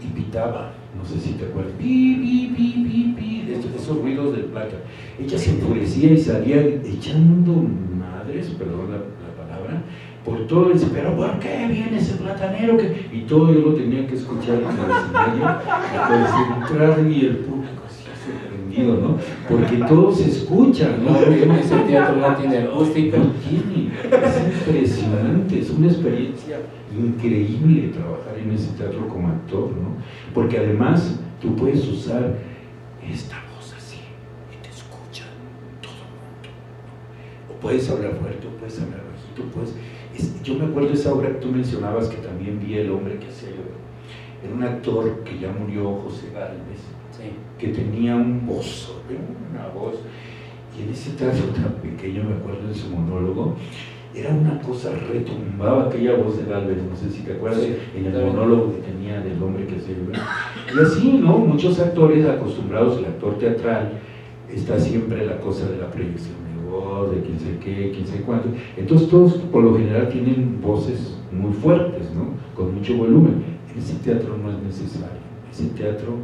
[SPEAKER 2] y pitaba, no sé si te acuerdas, pi, pi, pi, pi, pi, esos ruidos del plátano. Ella se enfurecía y salía echando madres, perdón la palabra, por todo el pero ¿por qué viene ese platanero? Y todo yo lo tenía que escuchar en el escenario, entrar y el público así sorprendido, ¿no? Porque todo se escucha, ¿no?
[SPEAKER 3] Ese teatro no tiene acústica.
[SPEAKER 2] No tiene, es impresionante, es una experiencia increíble trabajar en ese teatro como actor, ¿no? Porque además tú puedes usar esta voz así y te escucha todo el mundo, ¿no? O puedes hablar fuerte, o puedes hablar bajito, yo me acuerdo de esa obra que tú mencionabas que también vi, El hombre que hacía llover. Era un actor que ya murió, José Gálvez, sí, que tenía un voz, una voz, y en ese teatro tan pequeño, me acuerdo de su monólogo, era una cosa, retumbaba aquella voz de Gálvez, no sé si te acuerdas, sí, en el monólogo que tenía del hombre que hacía llover. Y así, ¿no? Muchos actores acostumbrados, el actor teatral, está siempre la cosa de la proyección de quién sé qué, quién sé cuánto. Entonces todos por lo general tienen voces muy fuertes, ¿no? Con mucho volumen. En ese teatro no es necesario. Ese teatro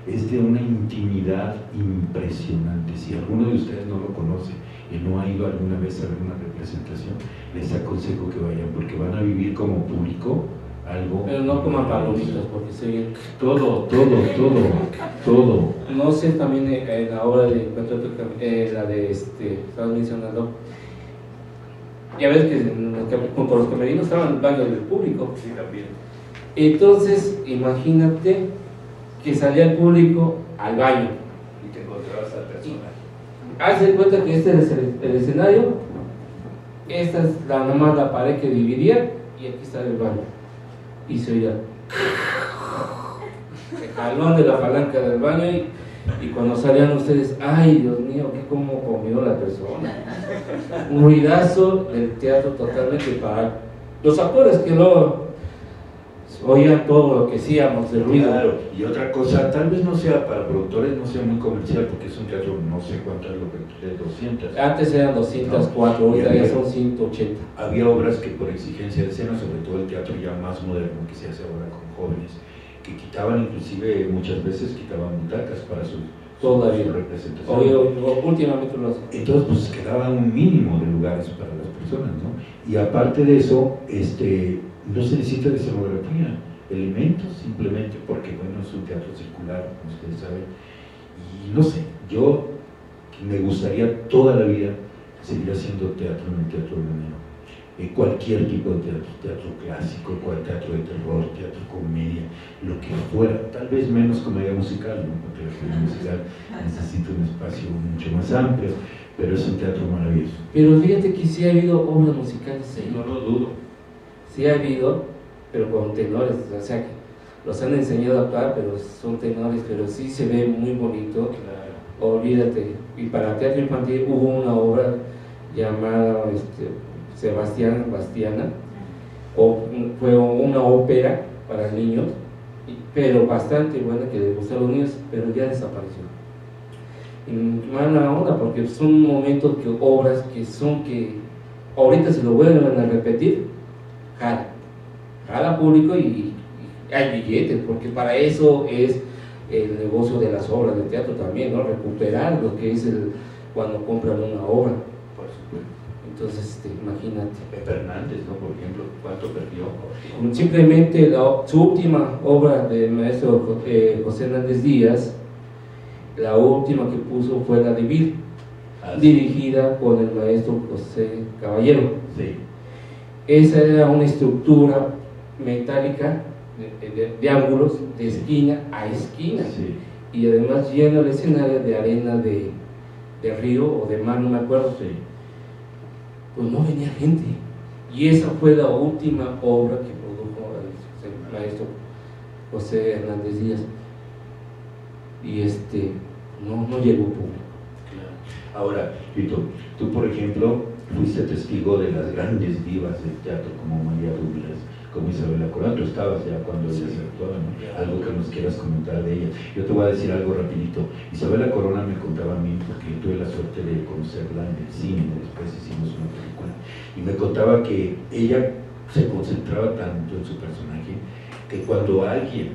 [SPEAKER 2] es de una intimidad impresionante. Si alguno de ustedes no lo conoce y no ha ido alguna vez a ver una representación, les aconsejo que vayan, porque van a vivir como público algo.
[SPEAKER 3] Pero no coman palomitas, porque se oye
[SPEAKER 2] todo.
[SPEAKER 3] No sé, también en la obra de la de estabas mencionando, ya ves que junto a los camerinos estaban el baño del público.
[SPEAKER 2] Sí, también.
[SPEAKER 3] Entonces, imagínate que salía el público al baño
[SPEAKER 2] Y te encontrabas al personaje.
[SPEAKER 3] Haz de cuenta que este es el escenario, esta es nomás la pared que dividía, y aquí está el baño. Y se oía el jalón de la palanca del baño, y cuando salían ustedes, ay Dios mío, que cómo comió la persona. Un ruidazo del teatro totalmente para los actores que no oían todo lo que hacíamos de ruido.
[SPEAKER 2] Claro, y otra cosa, tal vez no sea para productores, no sea muy comercial, porque es un teatro, no sé cuánto es lo que de 200.
[SPEAKER 3] Antes eran 204, ahorita ya son 180.
[SPEAKER 2] Había obras que por exigencia de escena, sobre todo el teatro ya más moderno que se hace ahora con jóvenes, que quitaban, inclusive muchas veces quitaban butacas para su representación.
[SPEAKER 3] Últimamente lo hacen.
[SPEAKER 2] Entonces pues quedaba un mínimo de lugares para las personas, ¿no? Y aparte de eso, no se necesita de escenografía, elementos simplemente, porque bueno, es un teatro circular, como ustedes saben, y no sé, yo me gustaría toda la vida seguir haciendo teatro en el Teatro Granero, cualquier tipo de teatro clásico, teatro de terror, teatro comedia, lo que fuera, tal vez menos comedia musical, ¿no? Porque la comedia musical necesita un espacio mucho más amplio, pero es un teatro maravilloso.
[SPEAKER 3] Pero fíjate que sí ha habido obras musicales, ¿sí?
[SPEAKER 2] No lo dudo.
[SPEAKER 3] Sí ha habido, pero con tenores, o sea que los han enseñado a actuar, pero son tenores, pero sí se ve muy bonito. Claro. Olvídate. Y para teatro infantil hubo una obra llamada Bastiana, fue una ópera para niños, pero bastante buena, que les gustó a los niños, pero ya desapareció. Y mala onda, porque son momentos obras que ahorita se lo vuelven a repetir, jala público y hay billetes, porque para eso es el negocio de las obras de teatro también, ¿no? Recuperar lo que es cuando compran una obra.
[SPEAKER 2] Por supuesto.
[SPEAKER 3] Entonces, imagínate.
[SPEAKER 2] Pepe Hernández, ¿no? Por ejemplo, ¿cuánto perdió?
[SPEAKER 3] Simplemente su última obra del maestro José Hernández Díaz, la última que puso fue la de Vir, dirigida por el maestro José Caballero.
[SPEAKER 2] Sí.
[SPEAKER 3] Esa era una estructura metálica de ángulos de esquina a esquina,
[SPEAKER 2] sí.
[SPEAKER 3] Y además lleno el escenario de arena de río o de mar, no me acuerdo.
[SPEAKER 2] Sí.
[SPEAKER 3] Pues no venía gente, y esa fue la última obra que produjo el maestro José Hernández Díaz, y no llegó público.
[SPEAKER 2] Claro. Ahora, Vito, tú por ejemplo fuiste testigo de las grandes divas del teatro como María Douglas, como Isabela Corona. Tú estabas ya cuando ellas actuaban, ¿no? Algo que nos quieras comentar de ella. Yo te voy a decir algo rapidito. Isabela Corona me contaba a mí, porque yo tuve la suerte de conocerla en el cine, después hicimos una película, y me contaba que ella se concentraba tanto en su personaje que cuando alguien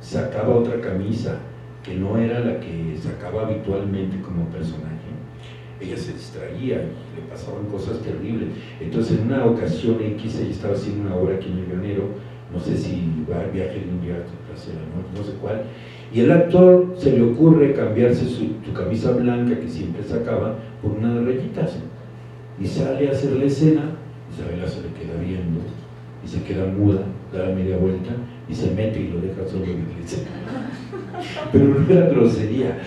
[SPEAKER 2] sacaba otra camisa que no era la que sacaba habitualmente como personaje, ella se distraía y le pasaban cosas terribles. Entonces en una ocasión X ella estaba haciendo una obra aquí en El Granero, no sé si Viaje de un día hacia la noche, no sé cuál, y el actor se le ocurre cambiarse su camisa blanca que siempre sacaba por una de rayitas, y sale a hacer la escena. Isabela se le queda viendo y se queda muda, da la media vuelta y se mete y lo deja solo en la iglesia. Pero no era grosería,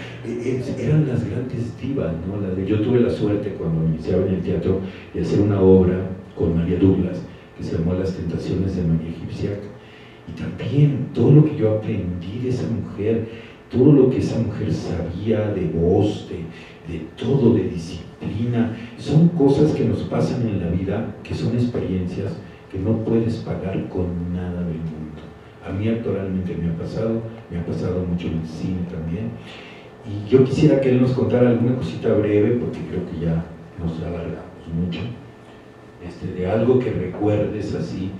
[SPEAKER 2] eran las grandes divas, ¿no? Yo tuve la suerte cuando iniciaba en el teatro de hacer una obra con María Douglas que se llamó Las Tentaciones de María Egipciaca, y también todo lo que yo aprendí de esa mujer, todo lo que esa mujer sabía de voz, de todo, de disciplina, son cosas que nos pasan en la vida, que son experiencias que no puedes pagar con nada del mundo. A mí actualmente me ha pasado mucho en el cine también, y yo quisiera que él nos contara alguna cosita breve, porque creo que ya nos alargamos mucho, de algo que recuerdes así,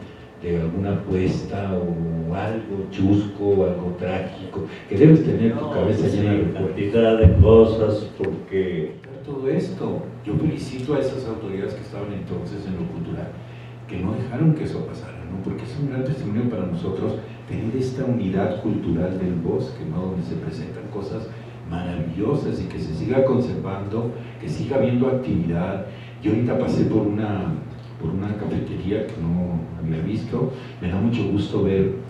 [SPEAKER 2] de alguna apuesta o algo chusco, algo trágico, que debes tener tu cabeza llena de recuerdos.
[SPEAKER 4] Cantidad de cosas, porque
[SPEAKER 2] Todo esto, yo felicito a esas autoridades que estaban entonces en lo cultural, que no dejaron que eso pasara, ¿no? Porque es un gran testimonio para nosotros tener esta unidad cultural del bosque, ¿no? Donde se presentan cosas maravillosas y que se siga conservando, que siga habiendo actividad. Yo ahorita pasé por una cafetería que no había visto, me da mucho gusto ver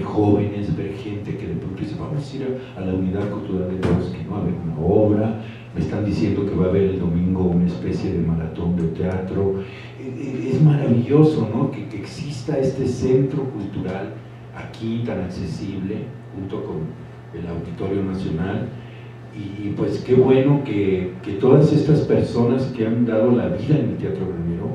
[SPEAKER 2] jóvenes, ver gente que de pronto dice, vamos a ir a la unidad cultural del bosque, ¿no? A ver una obra. Me están diciendo que va a haber el domingo una especie de maratón de teatro. Es maravilloso, ¿no? Que exista este centro cultural aquí tan accesible, junto con el Auditorio Nacional. Y pues qué bueno que todas estas personas que han dado la vida en el Teatro Granero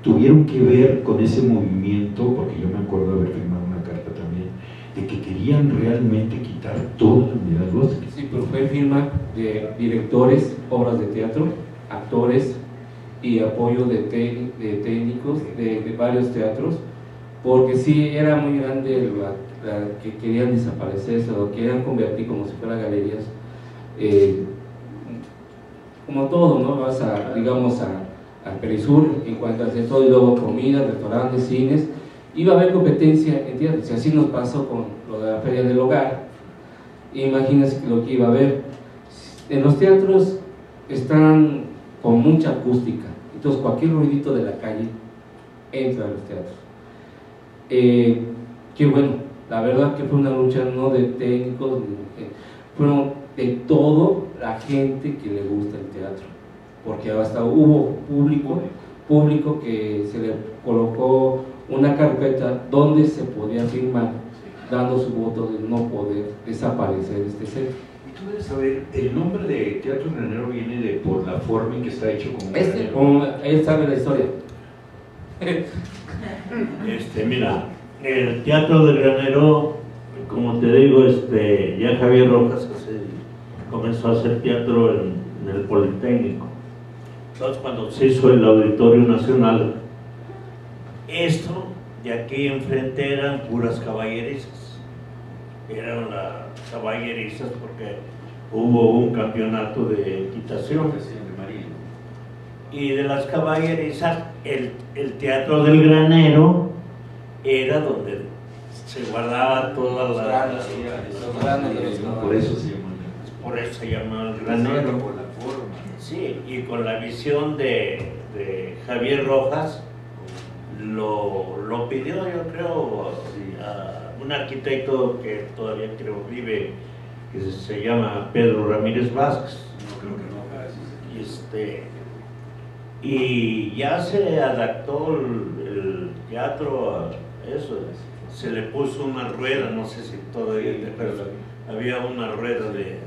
[SPEAKER 2] tuvieron que ver con ese movimiento, porque yo me acuerdo de haber firmado una carta también, de que querían realmente quitar toda la unidad del bosque.
[SPEAKER 3] Sí, pero fue firma de directores, obras de teatro, actores y apoyo de técnicos de varios teatros, porque sí era muy grande la que querían desaparecerse o querían convertir como si fueran galerías, como todo, ¿no? Vas digamos al Perisur en cuanto a hacer todo, y luego comida, restaurantes, cines. Iba a haber competencia en teatro, si así nos pasó con lo de la Feria del Hogar. Imagínense lo que iba a haber. En los teatros están con mucha acústica, entonces cualquier ruidito de la calle entra a los teatros. Qué bueno, la verdad que fue una lucha no de técnicos, fueron de todo la gente que le gusta el teatro, porque hasta hubo público que se le colocó una carpeta donde se podía firmar, dando su voto de no poder desaparecer este centro.
[SPEAKER 2] Y tú debes saber, el nombre de Teatro Granero viene por la forma en que está hecho como
[SPEAKER 3] Él sabe la historia.
[SPEAKER 4] Mira, el Teatro del Granero, como te digo, ya Javier Rojas comenzó a hacer teatro en el Politécnico. Entonces, cuando se hizo el Auditorio Nacional, esto de aquí enfrente eran puras caballerizas. Eran las caballerizas porque hubo un campeonato de equitación. Y de las caballerizas, el Teatro del Granero era donde se guardaba todas las
[SPEAKER 2] por eso se llama.
[SPEAKER 4] Por eso se llama el Granero.
[SPEAKER 2] Por la forma.
[SPEAKER 4] Sí, y con la visión de Javier Rojas, lo pidió, yo creo, a un arquitecto que todavía creo vive, que se llama Pedro Ramírez Vázquez.
[SPEAKER 2] No creo que no.
[SPEAKER 4] Y ya se adaptó el teatro a eso. Se le puso una rueda, no sé si todavía, pero había una rueda de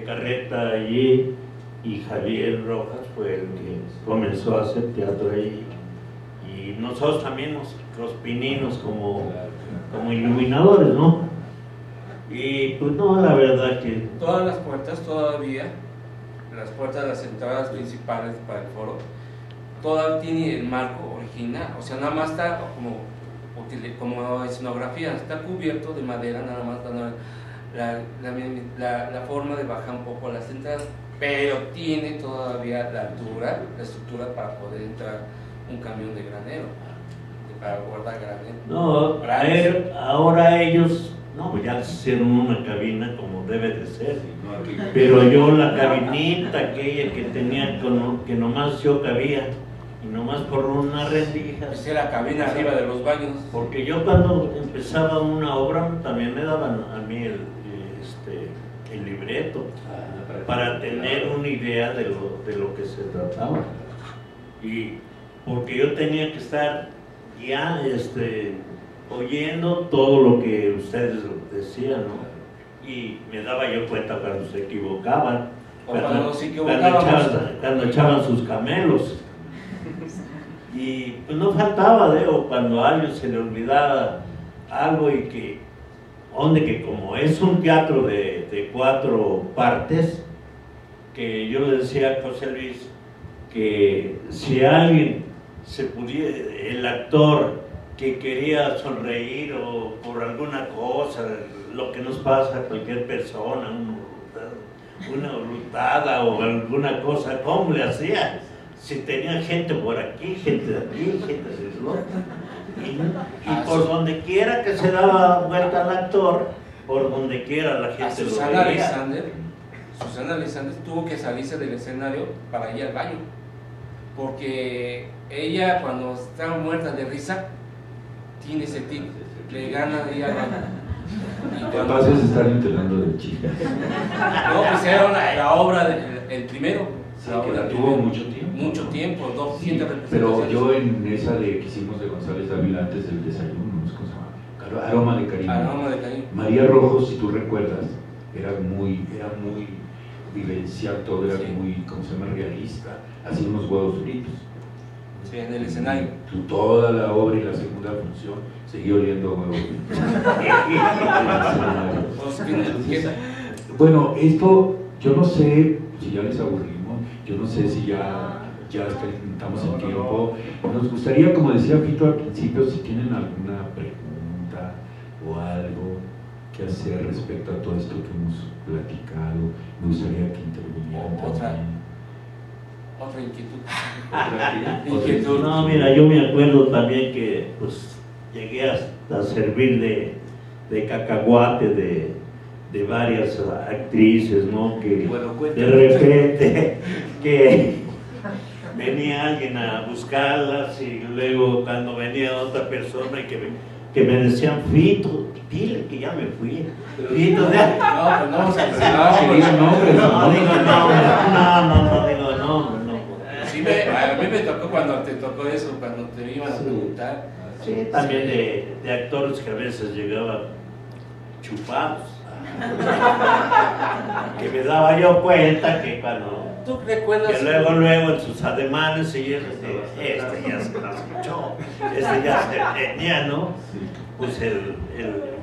[SPEAKER 4] carreta allí, y Javier Rojas fue el que comenzó a hacer teatro ahí. Y nosotros también los pininos como iluminadores, ¿no? Y pues no, la verdad que...
[SPEAKER 3] Todas las puertas todavía, las puertas de las entradas principales para el foro, todavía tiene el marco original, o sea, nada más está como escenografía, está cubierto de madera, nada más dando la forma de bajar un poco las entradas, pero tiene todavía la estructura para poder entrar un camión de granero, para guardar granero.
[SPEAKER 4] No, ahora ellos, no, pues ya hicieron una cabina como debe de ser, pero yo la cabinita aquella que tenía, que nomás yo cabía, y nomás por una rendija.
[SPEAKER 3] Esa era la cabina arriba de los baños.
[SPEAKER 4] Porque yo cuando empezaba una obra también me daban a mí el libreto para tener una idea de lo que se trataba. Y porque yo tenía que estar ya oyendo todo lo que ustedes decían, ¿no? Y me daba yo cuenta cuando se equivocaban, cuando echaban sus camelos. Y pues no faltaba, o cuando a alguien se le olvidaba algo y que como es un teatro de 4 partes, que yo le decía a José Luis que si alguien se pudiera, el actor que quería sonreír o por alguna cosa, lo que nos pasa a cualquier persona, una lutada o alguna cosa, ¿cómo le hacía? Si tenía gente por aquí, gente de aquí, gente de lo otro. Y por donde quiera que se daba vuelta al actor, por donde quiera la gente lo veía.
[SPEAKER 3] Susana Alexander tuvo que salirse del escenario para ir al baño, porque ella cuando está muerta de risa, tiene ese tic, le gana de ir al baño.
[SPEAKER 2] Entonces están internando de chicas.
[SPEAKER 3] No, pues era la obra del primero.
[SPEAKER 2] Sí, que la tuvo mucho tiempo.
[SPEAKER 3] Mucho tiempo, 200
[SPEAKER 2] sí, pero yo en esa que hicimos de González Dávila antes del desayuno, no sé cómo se llama, Aroma de Cariño.
[SPEAKER 3] Aroma de Cariño.
[SPEAKER 2] María Rojo, si tú recuerdas, era muy vivencial todo, era muy, ¿cómo se llama?, realista, hacía unos huevos fritos.
[SPEAKER 3] Sí, en el escenario.
[SPEAKER 2] Toda la obra y la segunda función seguía oliendo a huevos fritos. Bueno, esto, yo no sé si ya les aburrimos, yo no sé si ya estamos en tiempo. Nos gustaría, como decía Fito al principio, si tienen alguna pregunta o algo que hacer respecto a todo esto que hemos platicado, me gustaría que intervinieran también.
[SPEAKER 3] Otra inquietud.
[SPEAKER 4] No, mira, yo me acuerdo también que pues llegué a servir de cacahuate de varias actrices, ¿no? Que de repente que venía alguien a buscarlas y luego cuando venía otra persona y que me decían, Fito, dile que ya me fui. Fito, no, pues no vamos a decir nombres. No digo nombres.
[SPEAKER 3] Sí, a mí me tocó cuando te tocó eso, cuando te iban a preguntar.
[SPEAKER 4] Sí, también de actores que a veces llegaban chupados. Que me daba yo cuenta que cuando
[SPEAKER 3] ¿tú recuerdas?
[SPEAKER 4] Que luego en sus ademanes y este ya se la escuchó, este ya se tenía, ¿no? Pues el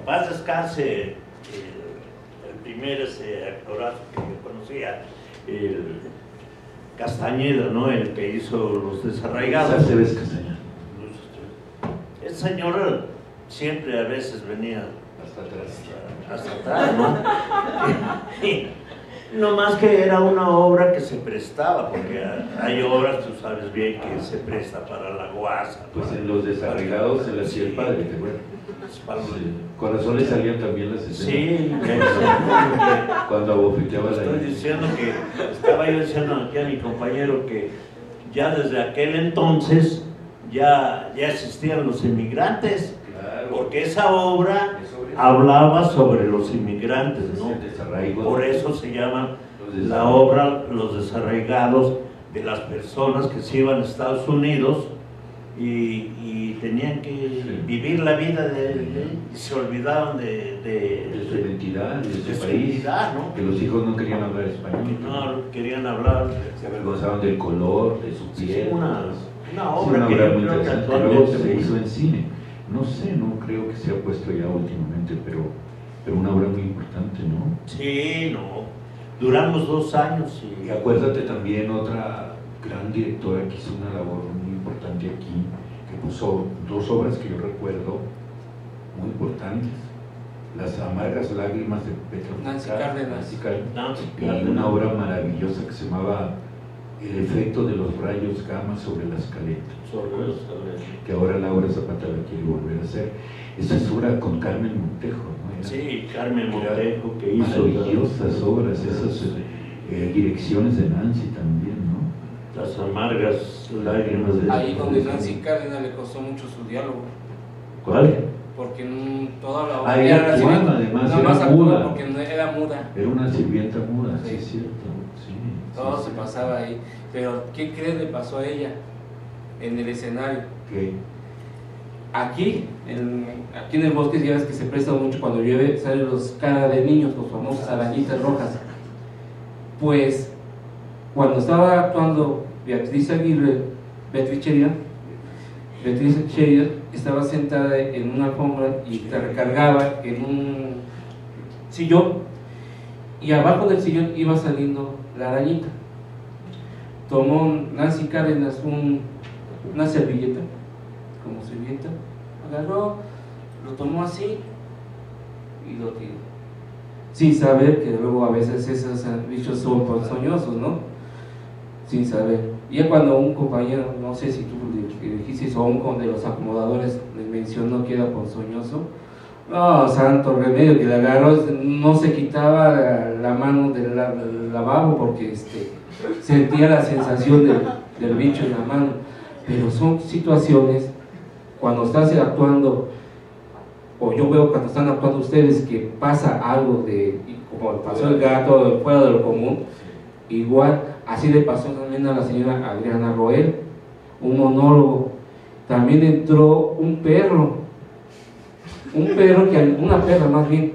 [SPEAKER 4] paz descanse, el primer actorazo que yo conocía, el Castañeda, ¿no? El que hizo Los Desarraigados. El señor siempre a veces venía hasta atrás, ¿no? No más que era una obra que se prestaba, porque hay obras, tú sabes bien, que se presta para la guasa.
[SPEAKER 2] Pues en Los Desarraigados se le hacía el padre, ¿te acuerdas? Corazón le salían también las escenas.
[SPEAKER 4] Sí,
[SPEAKER 2] cuando abofeteaba la...
[SPEAKER 4] Estoy diciendo que, estaba yo diciendo aquí a mi compañero que ya desde aquel entonces ya existían los inmigrantes, porque esa obra hablaba sobre los inmigrantes, ¿no? Por eso se llama la obra Los Desarraigados, de las personas que se iban a Estados Unidos
[SPEAKER 5] y tenían que vivir la vida y se olvidaban
[SPEAKER 2] de su identidad, de su
[SPEAKER 5] su
[SPEAKER 2] país,
[SPEAKER 5] identidad, ¿no?
[SPEAKER 2] que los hijos no querían hablar español,
[SPEAKER 5] No querían hablar.
[SPEAKER 2] se avergonzaban del color, de su piel.
[SPEAKER 5] Una obra que
[SPEAKER 2] muy
[SPEAKER 5] yo creo que
[SPEAKER 2] interesante. Luego se
[SPEAKER 5] actualmente
[SPEAKER 2] hizo en cine. No sé, no creo que se ha puesto ya últimamente, pero una obra muy importante, ¿no?
[SPEAKER 5] Sí, no. Duramos 2 años y
[SPEAKER 2] Y acuérdate también otra gran directora que hizo una labor muy importante aquí, que puso 2 obras que yo recuerdo muy importantes. Las amargas lágrimas de Petro
[SPEAKER 3] Nancy Cárdenas.
[SPEAKER 2] Y una obra maravillosa que se llamaba El efecto de los rayos gamma sobre la escaleta, que ahora Laura Zapata la quiere volver a hacer. Esa es obra con Carmen Montejo, ¿no?
[SPEAKER 5] sí, Carmen Montejo que hizo
[SPEAKER 2] Maravillosas obras, esas direcciones de Nancy también, ¿no?
[SPEAKER 5] Las amargas lágrimas de
[SPEAKER 3] Ahí donde Nancy Cárdenas le costó mucho su diálogo,
[SPEAKER 2] ¿Cuál?
[SPEAKER 3] porque toda la obra
[SPEAKER 2] Ella
[SPEAKER 3] era
[SPEAKER 2] actuaba,
[SPEAKER 3] sirvienta,
[SPEAKER 2] además,
[SPEAKER 3] nada
[SPEAKER 2] era
[SPEAKER 3] más actuaba
[SPEAKER 2] muda.
[SPEAKER 3] porque no era muda,
[SPEAKER 2] Era una sirvienta muda, sí,
[SPEAKER 3] Sí.
[SPEAKER 2] es cierto. Sí,
[SPEAKER 3] todo
[SPEAKER 2] sí,
[SPEAKER 3] se
[SPEAKER 2] sí.
[SPEAKER 3] pasaba ahí. Pero ¿qué crees le pasó a ella en el escenario?
[SPEAKER 2] ¿Qué?
[SPEAKER 3] Aquí en el bosque, ya ves que se presta mucho cuando llueve, salen los cara de niños, los famosos arañitas rojas. Pues cuando estaba actuando Beatriz Sheridan estaba sentada en una alfombra y te recargaba en un sillón, y abajo del sillón iba saliendo la arañita. Tomó Nancy Cárdenas una servilleta, como servilleta, agarró, lo tomó así y lo tiró, sin saber que luego a veces esos bichos son ponzoñosos, ¿no? Sin saber. Y ya cuando un compañero, no sé si tú le dijiste, o un de los acomodadores le mencionó que era ponzoñoso, no, santo remedio, que le agarró, no se quitaba la mano del lavabo porque sentía la sensación del bicho en la mano. Pero son situaciones, cuando estás actuando, o yo veo cuando están actuando ustedes, que pasa algo como pasó el gato, fuera de lo común, igual, así le pasó también a la señora Adriana Roel, un monólogo. También entró una perra más bien,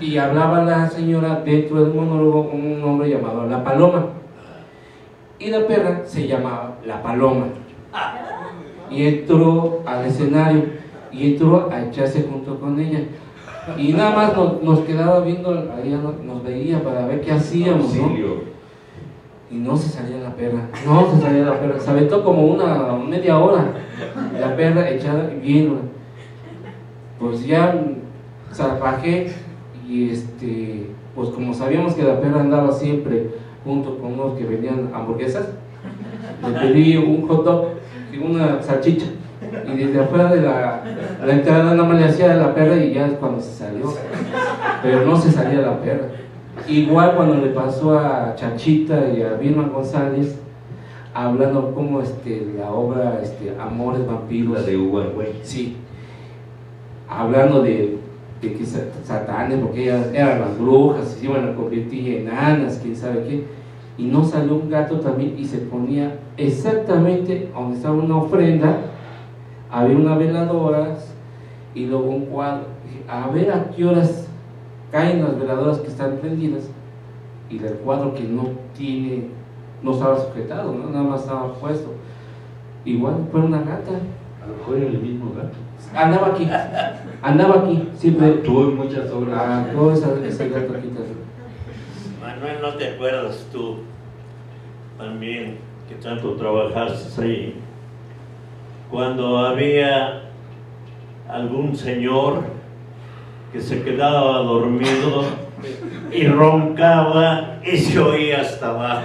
[SPEAKER 3] y hablaba la señora dentro del monólogo, un hombre llamado La Paloma, y la perra se llamaba La Paloma, y entró al escenario y entró a echarse junto con ella, y nada más nos quedaba viendo, ella nos veía para ver qué hacíamos, ¿no? Y no se salía la perra, se aventó como una media hora la perra echada viendo. Pues ya zarpajé y pues como sabíamos que la perra andaba siempre junto con unos que vendían hamburguesas, le pedí un hot dog y una salchicha, y desde afuera de la entrada nada más le hacía a la perra, y ya es cuando se salió, pero no se salía la perra. Igual cuando le pasó a Chachita y a Vilma González, hablando como la obra Amores Vampiros,
[SPEAKER 2] La de Hugo Argüey.
[SPEAKER 3] sí, hablando de que satanes, porque ellas eran las brujas, se iban a convertir en enanas, quién sabe qué, y no salió un gato también y se ponía exactamente donde estaba una ofrenda, había unas veladoras y luego un cuadro. Dije, a ver a qué horas caen las veladoras que están prendidas, y del cuadro que no estaba sujetado, ¿no? Nada más estaba puesto. Igual fue una gata.
[SPEAKER 2] A lo mejor era el mismo gato.
[SPEAKER 3] Andaba aquí, siempre.
[SPEAKER 2] Tuvo muchas obras.
[SPEAKER 3] Todo ese gato aquí también.
[SPEAKER 5] Manuel, ¿no te acuerdas tú también que tanto trabajaste ahí? Cuando había algún señor que se quedaba dormido y roncaba y se oía hasta abajo.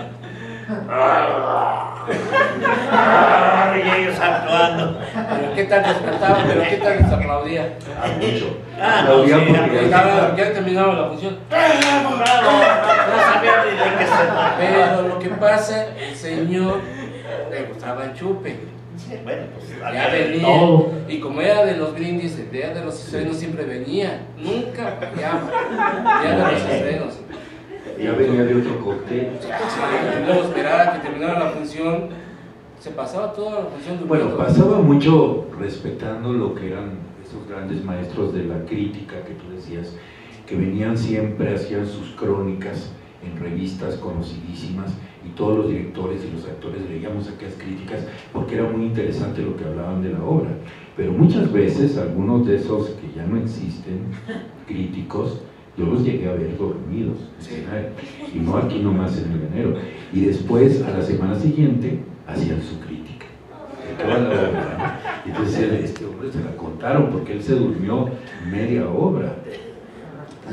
[SPEAKER 5] Y ellos actuando.
[SPEAKER 3] Pero qué tal les cantaba, pero qué tal les aplaudía.
[SPEAKER 2] Mucho.
[SPEAKER 5] No, sí,
[SPEAKER 3] Ya terminaba la función.
[SPEAKER 5] no sabía ni de qué se trataba.
[SPEAKER 3] Pero lo que pasa, el señor le gustaba el chupe.
[SPEAKER 5] Bueno, pues
[SPEAKER 3] Ya
[SPEAKER 5] había de
[SPEAKER 3] venía,
[SPEAKER 5] todo.
[SPEAKER 3] y como era de los brindis, el día de los estrenos siempre venía, nunca fallaba, el día de los estrenos.
[SPEAKER 2] Ya venía de otro cóctel.
[SPEAKER 3] Y luego esperaba que terminara la función, se pasaba toda la función
[SPEAKER 2] Bueno,
[SPEAKER 3] durmiendo.
[SPEAKER 2] pasaba mucho respetando lo que eran esos grandes maestros de la crítica que tú decías, que venían siempre, hacían sus crónicas en revistas conocidísimas y todos los directores y los actores leíamos aquellas críticas porque era muy interesante lo que hablaban de la obra. Pero muchas veces algunos de esos que ya no existen, críticos, yo los llegué a ver dormidos, y no aquí nomás en el enero. Y después, a la semana siguiente, hacían su crítica de toda la obra, ¿no? Y entonces este hombre se la contaron porque él se durmió media obra.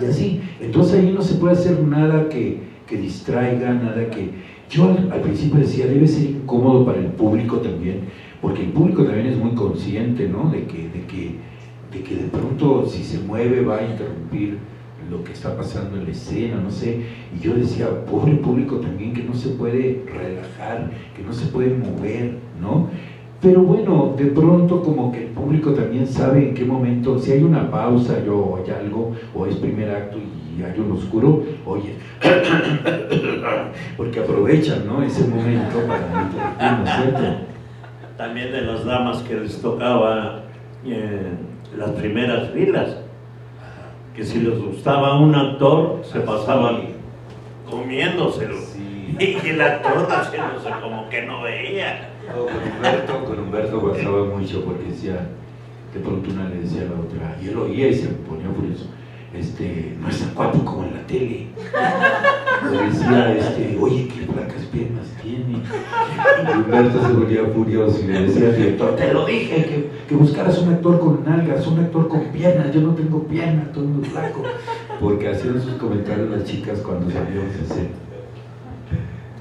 [SPEAKER 2] Y así, entonces ahí no se puede hacer nada que distraiga, nada que... Yo al principio decía, debe ser incómodo para el público también, porque el público también es muy consciente, ¿no? De que de pronto si se mueve va a interrumpir lo que está pasando en la escena, no sé. Y yo decía, pobre público también, que no se puede relajar, que no se puede mover, ¿no? Pero bueno, de pronto como que el público también sabe en qué momento, si hay una pausa o hay algo, o es primer acto y hay un oscuro, oye, porque aprovechan, ¿no? Ese momento para interrumpir, ¿no es cierto?
[SPEAKER 5] También de las damas que les tocaba las primeras filas, que si les gustaba un actor, se pasaban comiéndoselo, y el actor haciéndose como que no veía.
[SPEAKER 2] No, con Humberto pasaba mucho porque decía, de pronto una le decía a la otra, y él oía y se ponía furioso, no es tan guapo como en la tele. Le decía, oye, qué flacas piernas tiene. Y Humberto se volvía furioso y le decía al director, te lo dije, que buscaras un actor con nalgas, un actor con piernas, yo no tengo piernas, estoy muy flaco. Porque hacían sus comentarios las chicas cuando salíamos a hacer.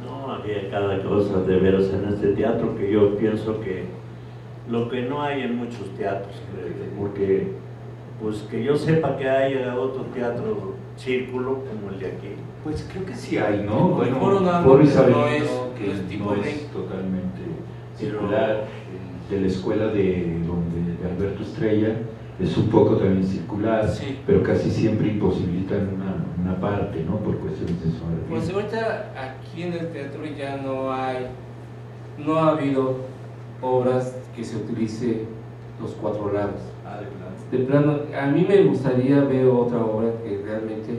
[SPEAKER 5] No, había cada cosa de veras en este teatro que yo pienso que lo que no hay en muchos teatros, porque pues que yo sepa que haya otro teatro círculo como el de aquí.
[SPEAKER 2] Pues creo que sí hay, ¿no? Bueno,
[SPEAKER 3] Foro
[SPEAKER 2] Isabel,
[SPEAKER 3] no es
[SPEAKER 2] que no es totalmente circular, de la escuela de Alberto Estrella es un poco también circular,
[SPEAKER 3] sí,
[SPEAKER 2] pero casi siempre imposibilitan una parte, ¿no? Por cuestiones de zona.
[SPEAKER 3] Pues ahorita aquí en el teatro ya no ha habido obras que se utilice los cuatro lados. De plano, a mí me gustaría ver otra obra que realmente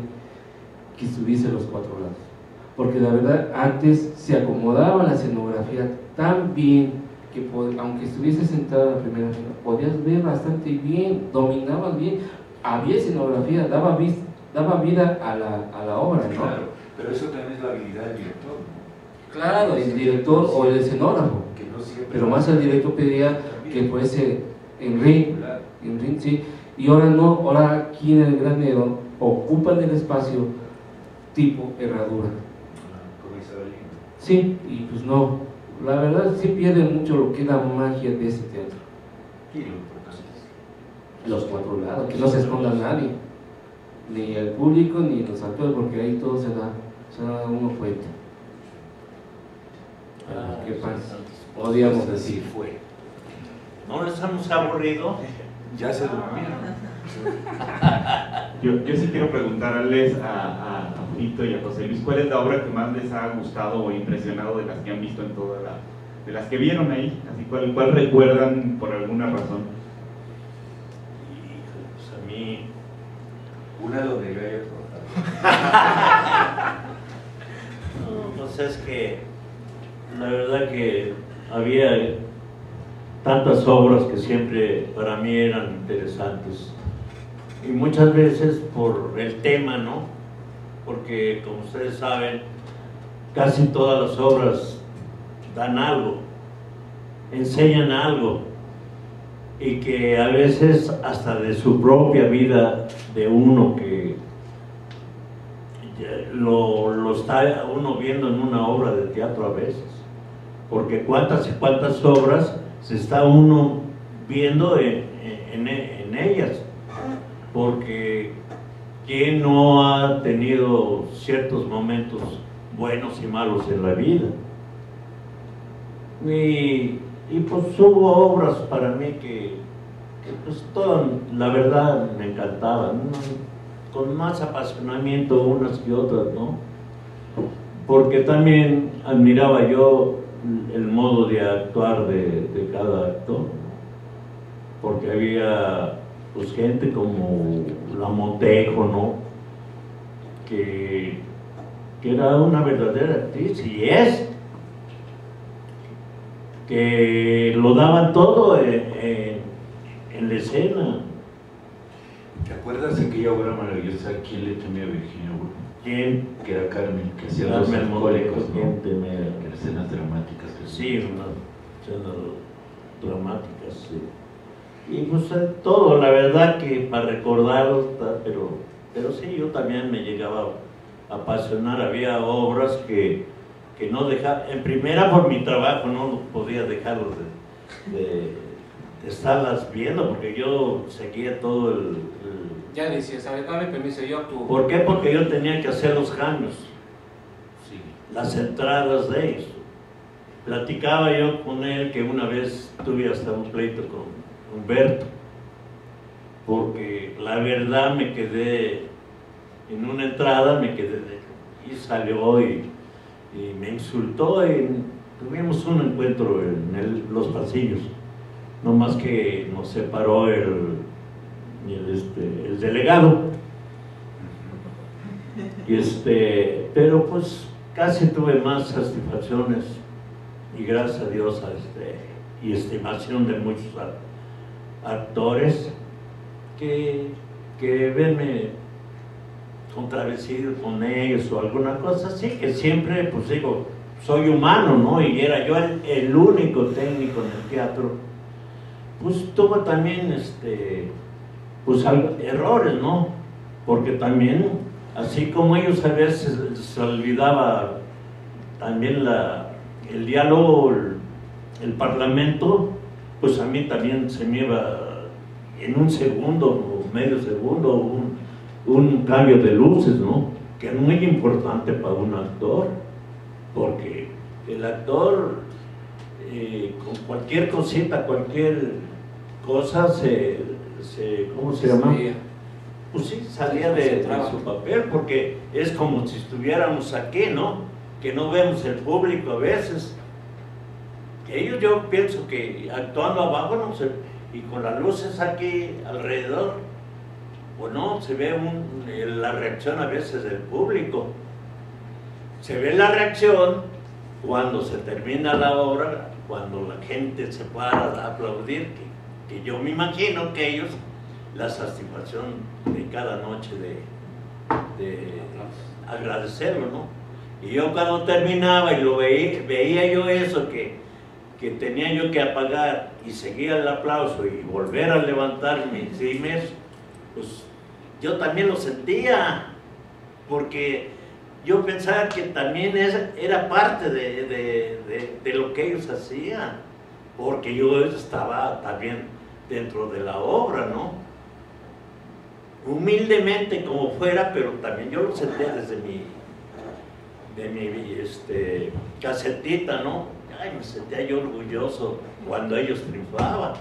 [SPEAKER 3] que estuviese los cuatro lados, porque la verdad antes se acomodaba la escenografía tan bien que aunque estuviese sentado en la primera fila podías ver bastante bien, dominabas bien, había escenografía, daba vida a la obra, ¿no?
[SPEAKER 2] Claro, pero eso también es la habilidad del director, ¿no?
[SPEAKER 3] Claro, el director o el escenógrafo,
[SPEAKER 2] que no siempre,
[SPEAKER 3] pero más el director pedía que fuese en ring, sí, y ahora no, ahora aquí en el granero ocupan el espacio tipo herradura.
[SPEAKER 2] Como Isabelino.
[SPEAKER 3] Sí, y pues no, la verdad sí pierde mucho lo que es la magia de ese teatro.
[SPEAKER 2] Y lo importante es
[SPEAKER 3] Los cuatro lados, que no se esconda nadie, ni el público ni los actores, porque ahí todo se da uno fuerte. ¿Qué pasa? Podríamos decir.
[SPEAKER 2] fue.
[SPEAKER 5] ¿No les hemos aburrido?
[SPEAKER 2] Ya se durmieron.
[SPEAKER 1] Yo sí quiero preguntarles a Fito y a José Luis, ¿cuál es la obra que más les ha gustado o impresionado de las que han visto de las que vieron ahí? Así, ¿cuál recuerdan por alguna razón?
[SPEAKER 5] Híjole, pues a mí...
[SPEAKER 2] Una donde yo haya trabajado.
[SPEAKER 5] No, pues es que la verdad que había tantas obras que siempre para mí eran interesantes y muchas veces por el tema, ¿no? Porque como ustedes saben, casi todas las obras dan algo, enseñan algo y que a veces hasta de su propia vida de uno que lo está uno viendo en una obra de teatro a veces, porque cuántas y cuántas obras se está uno viendo en ellas, porque ¿quién no ha tenido ciertos momentos buenos y malos en la vida? Y pues hubo obras para mí que pues todas, la verdad, me encantaban, ¿no? Con más apasionamiento unas que otras, ¿no? Porque también admiraba yo el modo de actuar de cada actor, porque había pues gente como la Montejo, ¿no? Que era una verdadera actriz, y es, que lo daban todo en la escena.
[SPEAKER 2] ¿Te acuerdas de aquella obra maravillosa, ¿Quién le teme a Virginia Woolf?
[SPEAKER 5] ¿Quién?
[SPEAKER 2] Que era Carmen, que hacía los
[SPEAKER 5] Carmen
[SPEAKER 2] alcohólicos,
[SPEAKER 5] Montejo,
[SPEAKER 2] ¿no?
[SPEAKER 5] ¿quién teme?
[SPEAKER 2] Que eran escenas dramáticas.
[SPEAKER 5] Sí, unas escenas dramáticas, sí. Y pues todo, la verdad que para recordarlo, pero sí, yo también me llegaba a apasionar. Había obras que no dejaba, en primera por mi trabajo no podía dejarlos de estarlas viendo, porque yo seguía todo el...
[SPEAKER 3] Ya decías, a ver, dame permiso, yo actúo.
[SPEAKER 5] ¿Por qué? Porque yo tenía que hacer los cambios,
[SPEAKER 2] Sí.
[SPEAKER 5] las entradas de ellos. Platicaba yo con él que una vez tuve hasta un pleito con Humberto, porque la verdad me quedé en una entrada, y salió y me insultó, y tuvimos un encuentro en los pasillos, no más que nos separó el delegado, pero pues casi tuve más satisfacciones, y gracias a Dios y estimación de muchos actores que verme contradecido con ellos o alguna cosa así, que siempre pues digo, soy humano, ¿no? Y era yo el único técnico en el teatro, pues tuvo también pues errores, ¿no? Porque también, así como ellos a veces se olvidaba también el diálogo, el parlamento, pues a mí también se me iba en un segundo o medio segundo un cambio de luces, ¿no? Que es muy importante para un actor, porque el actor con cualquier cosita, cualquier cosa ¿cómo se llama? Pues sí, salía de su papel, porque es como si estuviéramos aquí, ¿no? Que no vemos el público a veces. Ellos, yo pienso que actuando abajo, no sé, y con las luces aquí alrededor, pues no, se ve la reacción a veces del público. Se ve la reacción cuando se termina la obra, cuando la gente se para a aplaudir, que yo me imagino que ellos, la satisfacción de cada noche de agradecerlo, ¿no? Y yo cuando terminaba y lo veía yo eso, que tenía yo que apagar y seguir el aplauso y volver a levantarme, pues yo también lo sentía, porque yo pensaba que también era parte de lo que ellos hacían, porque yo estaba también dentro de la obra, ¿no? Humildemente como fuera, pero también yo lo sentía desde mi casetita, ¿no? Ay, me sentía yo orgulloso cuando ellos triunfaban,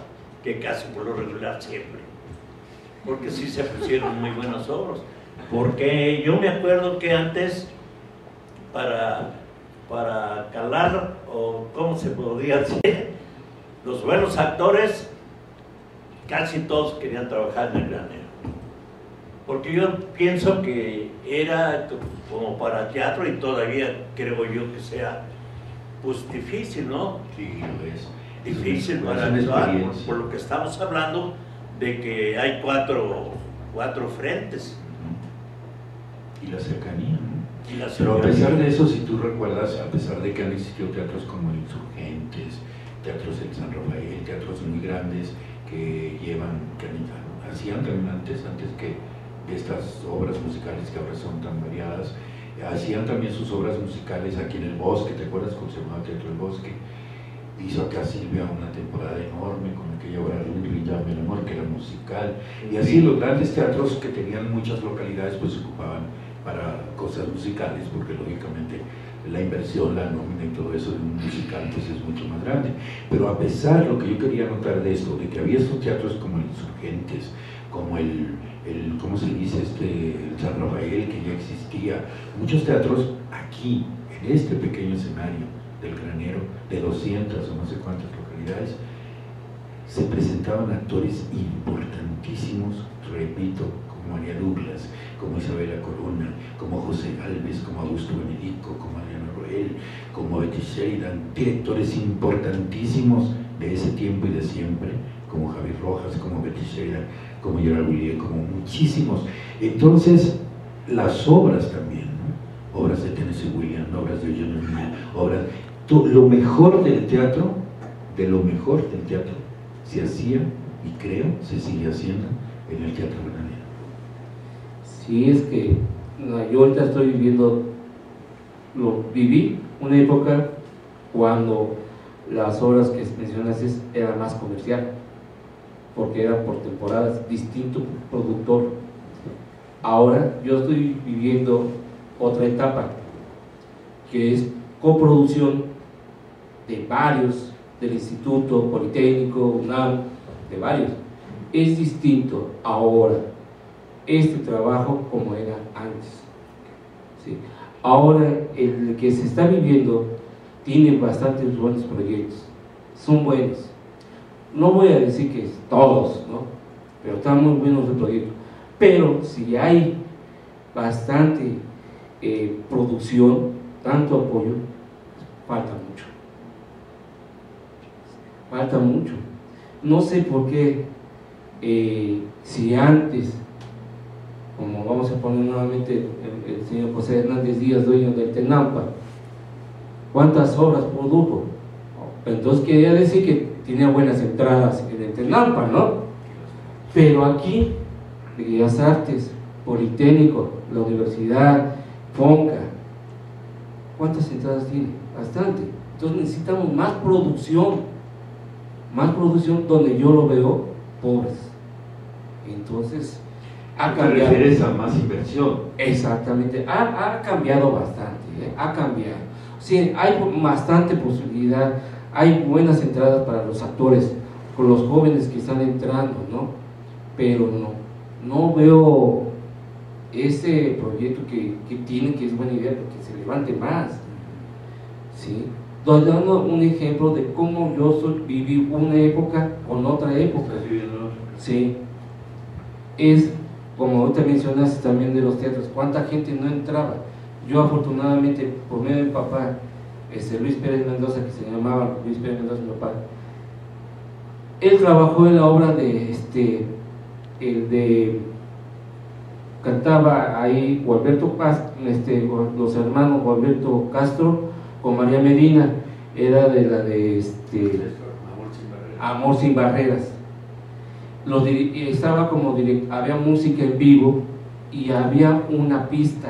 [SPEAKER 5] que casi por lo regular siempre, porque sí se pusieron muy buenas obras. Porque yo me acuerdo que antes, para calar, o cómo se podría decir, los buenos actores, casi todos querían trabajar en el granero, porque yo pienso que era como para teatro, y todavía creo yo que sea pues difícil, ¿no?
[SPEAKER 2] Sí, lo es.
[SPEAKER 5] Difícil para actuar, por lo que estamos hablando de que hay cuatro frentes.
[SPEAKER 2] Y la cercanía, ¿no?
[SPEAKER 5] Y la
[SPEAKER 2] Pero a
[SPEAKER 5] cercanía.
[SPEAKER 2] pesar de eso, si tú recuerdas, a pesar de que han existido teatros como Insurgentes, teatros del San Rafael, teatros muy grandes que hacían también antes que de estas obras musicales que ahora son tan variadas, hacían también sus obras musicales aquí en el Bosque. ¿Te acuerdas cómo se llamaba Teatro del Bosque? Hizo acá Silvia una temporada enorme con aquella obra de Llame el Amor, que era musical, y así los grandes teatros que tenían muchas localidades pues se ocupaban para cosas musicales, porque lógicamente la inversión, la nómina y todo eso de un musical pues es mucho más grande. Pero a pesar, lo que yo quería notar de esto, de que había estos teatros como el Insurgentes, como ¿cómo se dice? El San Rafael, que ya existía, muchos teatros aquí, en este pequeño escenario, del Granero, de 200 o no sé cuántas localidades, se presentaban actores importantísimos, repito, como María Douglas, como Isabela Corona, como José Alves, como Augusto Benedico, como Adriana Roel, como Betty Sheridan, directores importantísimos de ese tiempo y de siempre, como Javier Rojas, como Betty Sheridan, como Gerard Willier, como muchísimos. Entonces, las obras también, ¿no? Obras de Tennessee Williams, obras de Eugene O'Neill, obras, lo mejor del teatro, de lo mejor del teatro, se hacía, y creo, se sigue haciendo en el Teatro Granero.
[SPEAKER 3] Sí, es que yo ahorita estoy viviendo, viví una época cuando las obras que mencionaste eran más comercial, porque era por temporadas, distinto productor. Ahora yo estoy viviendo otra etapa, que es coproducción de varios, del Instituto Politécnico, UNAM, de varios. Es distinto ahora este trabajo como era antes, ¿sí? Ahora el que se está viviendo tiene bastantes buenos proyectos, son buenos, no voy a decir que todos, ¿no? Pero están muy buenos los proyectos, pero si hay bastante producción, tanto apoyo, falta mucho. No sé por qué, si antes, como vamos a poner nuevamente el señor José Hernández Díaz, dueño del Tenampa, ¿cuántas obras produjo? Entonces quería decir que tenía buenas entradas en el Tenampa, ¿no? Pero aquí, Bellas Artes, Politécnico, la Universidad, Fonca, ¿cuántas entradas tiene? Bastante. Entonces necesitamos más producción donde yo lo veo pobres. Entonces ha cambiado.
[SPEAKER 2] ¿Te refieres a más inversión?
[SPEAKER 3] Exactamente, ha cambiado bastante, ha cambiado. Sí, hay bastante posibilidad, hay buenas entradas para los actores, con los jóvenes que están entrando, ¿no? Pero no veo ese proyecto que tienen, que es buena idea, porque se levante más, ¿sí? Dando un ejemplo de cómo yo viví una época con otra época, ¿sí? Es como ahorita mencionaste también de los teatros, cuánta gente no entraba. Yo afortunadamente, por medio de mi papá, Luis Pérez Mendoza, que se llamaba Luis Pérez Mendoza, mi papá, él trabajó en la obra de cantaba ahí Gualberto los hermanos Gualberto Castro con María Medina, era de la de Amor sin Barreras. Estaba como había música en vivo y había una pista,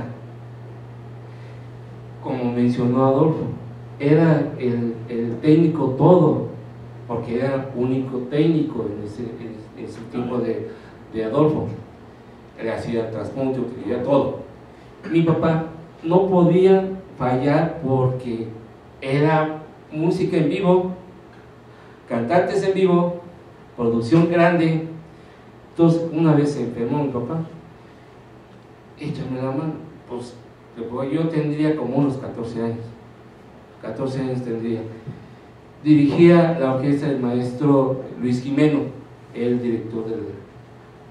[SPEAKER 3] como mencionó Adolfo, era el técnico todo, porque era único técnico en ese tiempo de Adolfo. Él hacía transpunte, utilidad, todo. Mi papá no podía fallar porque era música en vivo, cantantes en vivo, producción grande. Entonces una vez se enfermó mi papá, échame la mano. Pues yo tendría como unos 14 años tendría. Dirigía la orquesta del maestro Luis Jimeno, el director del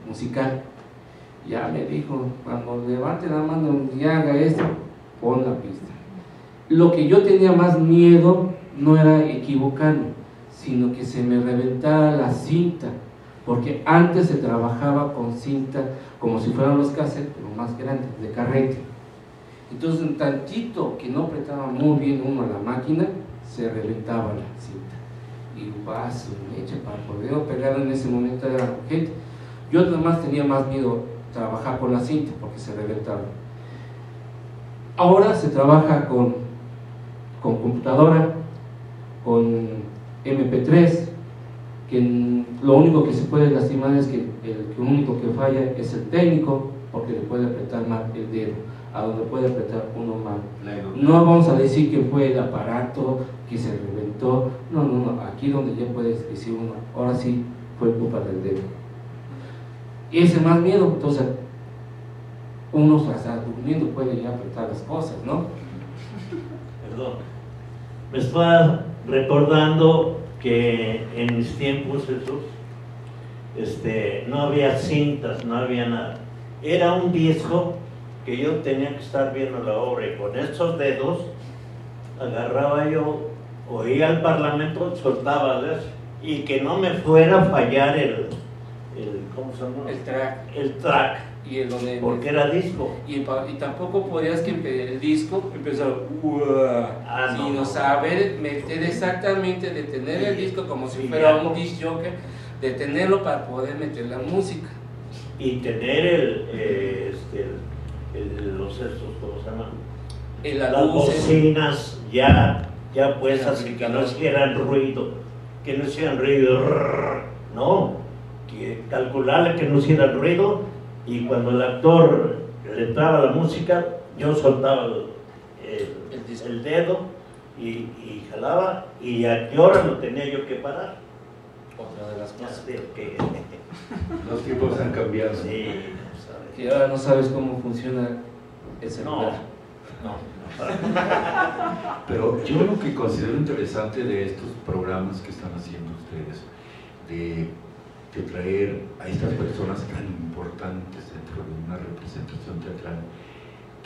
[SPEAKER 3] musical. Ya me dijo, cuando levante la mano y haga esto, pon la pista. Lo que yo tenía más miedo no era equivocarme, sino que se me reventara la cinta, porque antes se trabajaba con cinta como si fueran los cassettes, pero más grandes, de carrete. Entonces, un tantito que no apretaba muy bien uno a la máquina, se reventaba la cinta. Y vaso, mecha, para poder pegar en ese momento era urgente. Yo además tenía más miedo trabajar con la cinta, porque se reventaba. Ahora se trabaja con computadora, con MP3, que lo único que se puede lastimar es que el único que falla es el técnico, porque le puede apretar mal el dedo, a donde puede apretar uno mal. No vamos a decir que fue el aparato que se reventó, no, aquí donde ya puedes decir uno, ahora sí fue culpa del dedo. Y ese más miedo, entonces uno hasta durmiendo puede ya apretar las cosas, ¿no?
[SPEAKER 5] Perdón, me estaba recordando que en mis tiempos esos, no había cintas, no había nada. Era un disco que yo tenía que estar viendo la obra y con estos dedos agarraba yo, oía el Parlamento, soltaba y que no me fuera a fallar el ¿cómo se llama? El track.
[SPEAKER 3] Y
[SPEAKER 5] porque era disco.
[SPEAKER 3] Y tampoco podías que el disco empezara sino
[SPEAKER 5] no.
[SPEAKER 3] saber meter exactamente, detener el disco como si fuera un disc jockey, detenerlo para poder meter la música.
[SPEAKER 5] Y tener los estos, ¿cómo se llaman? Las bocinas ya puestas y que no hicieran ruido, no, que calcularle que no hiciera ruido, y cuando el actor le entraba la música, yo soltaba el dedo y jalaba, y a qué hora lo tenía yo que parar.
[SPEAKER 3] Otra de las cosas.
[SPEAKER 2] Los tiempos han cambiado.
[SPEAKER 5] Sí,
[SPEAKER 3] que ahora no sabes cómo funciona el celular.
[SPEAKER 5] No.
[SPEAKER 2] Pero yo lo que considero interesante de estos programas que están haciendo ustedes, de traer a estas personas tan importantes dentro de una representación teatral,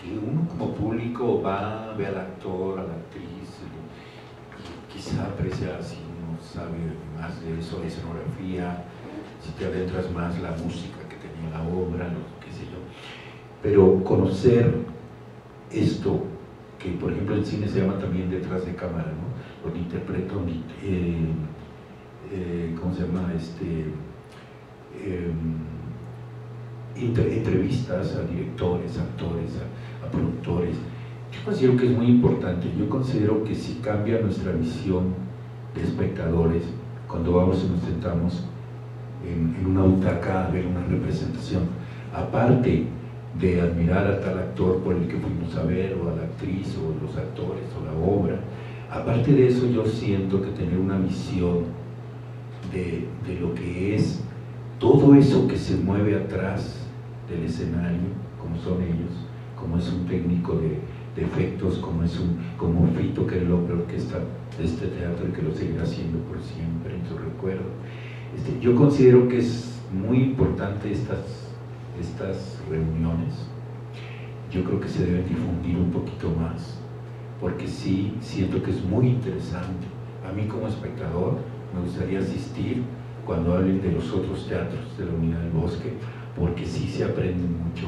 [SPEAKER 2] que uno como público va a ver al actor, a la actriz, y quizá aprecia, si uno sabe más de eso, la escenografía, si te adentras más la música que tenía la obra, qué sé yo. Pero conocer esto, que por ejemplo en cine se llama también detrás de cámara, ¿no? Donde interpretan, ¿cómo se llama? Entrevistas a directores, actores, a productores. Yo considero que es muy importante. Yo considero que si cambia nuestra visión de espectadores cuando vamos y nos sentamos en una butaca a ver una representación, aparte de admirar a tal actor por el que fuimos a ver, o a la actriz, o los actores, o la obra, aparte de eso yo siento que tener una visión de lo que es todo eso que se mueve atrás del escenario, como son ellos, como es un técnico de efectos, como Fito, que es el hombre orquesta de este teatro y que lo seguirá haciendo por siempre en su recuerdo. Yo considero que es muy importante estas reuniones. Yo creo que se deben difundir un poquito más, porque sí siento que es muy interesante. A mí como espectador me gustaría asistir cuando hablen de los otros teatros de la Unidad del Bosque, porque sí se aprende mucho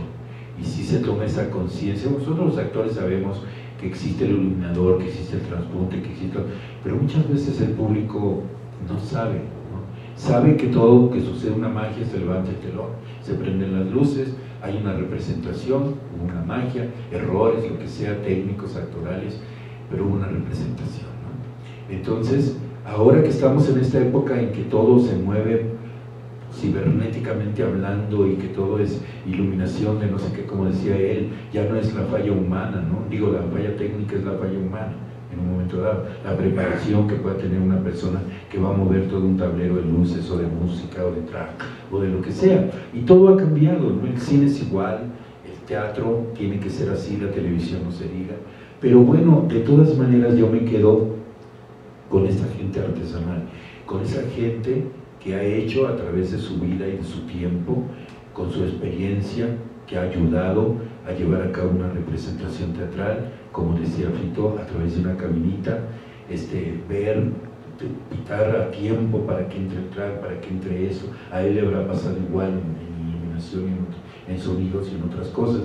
[SPEAKER 2] y sí se toma esa conciencia. Nosotros los actores sabemos que existe el iluminador, que existe el transpunte, que existe, pero muchas veces el público no sabe, ¿no? Sabe que todo, que sucede una magia, se levanta el telón, se prenden las luces, hay una representación, una magia, errores, lo que sea, técnicos, actorales, pero hubo una representación, ¿no? Entonces, ahora que estamos en esta época en que todo se mueve cibernéticamente hablando y que todo es iluminación de no sé qué, como decía él, ya no es la falla humana, ¿no? Digo, la falla técnica es la falla humana en un momento dado, la preparación que pueda tener una persona que va a mover todo un tablero de luces o de música o de track o de lo que sea, y todo ha cambiado, ¿no? El cine es igual, el teatro tiene que ser así, la televisión no se diga, pero bueno, de todas maneras yo me quedo con esta gente artesanal, con esa gente que ha hecho a través de su vida y de su tiempo, con su experiencia, que ha ayudado a llevar a cabo una representación teatral, como decía Fito, a través de una cabinita, ver, pitar a tiempo para que entre el track, para que entre eso. A él le habrá pasado igual en iluminación, en sonidos y en otras cosas.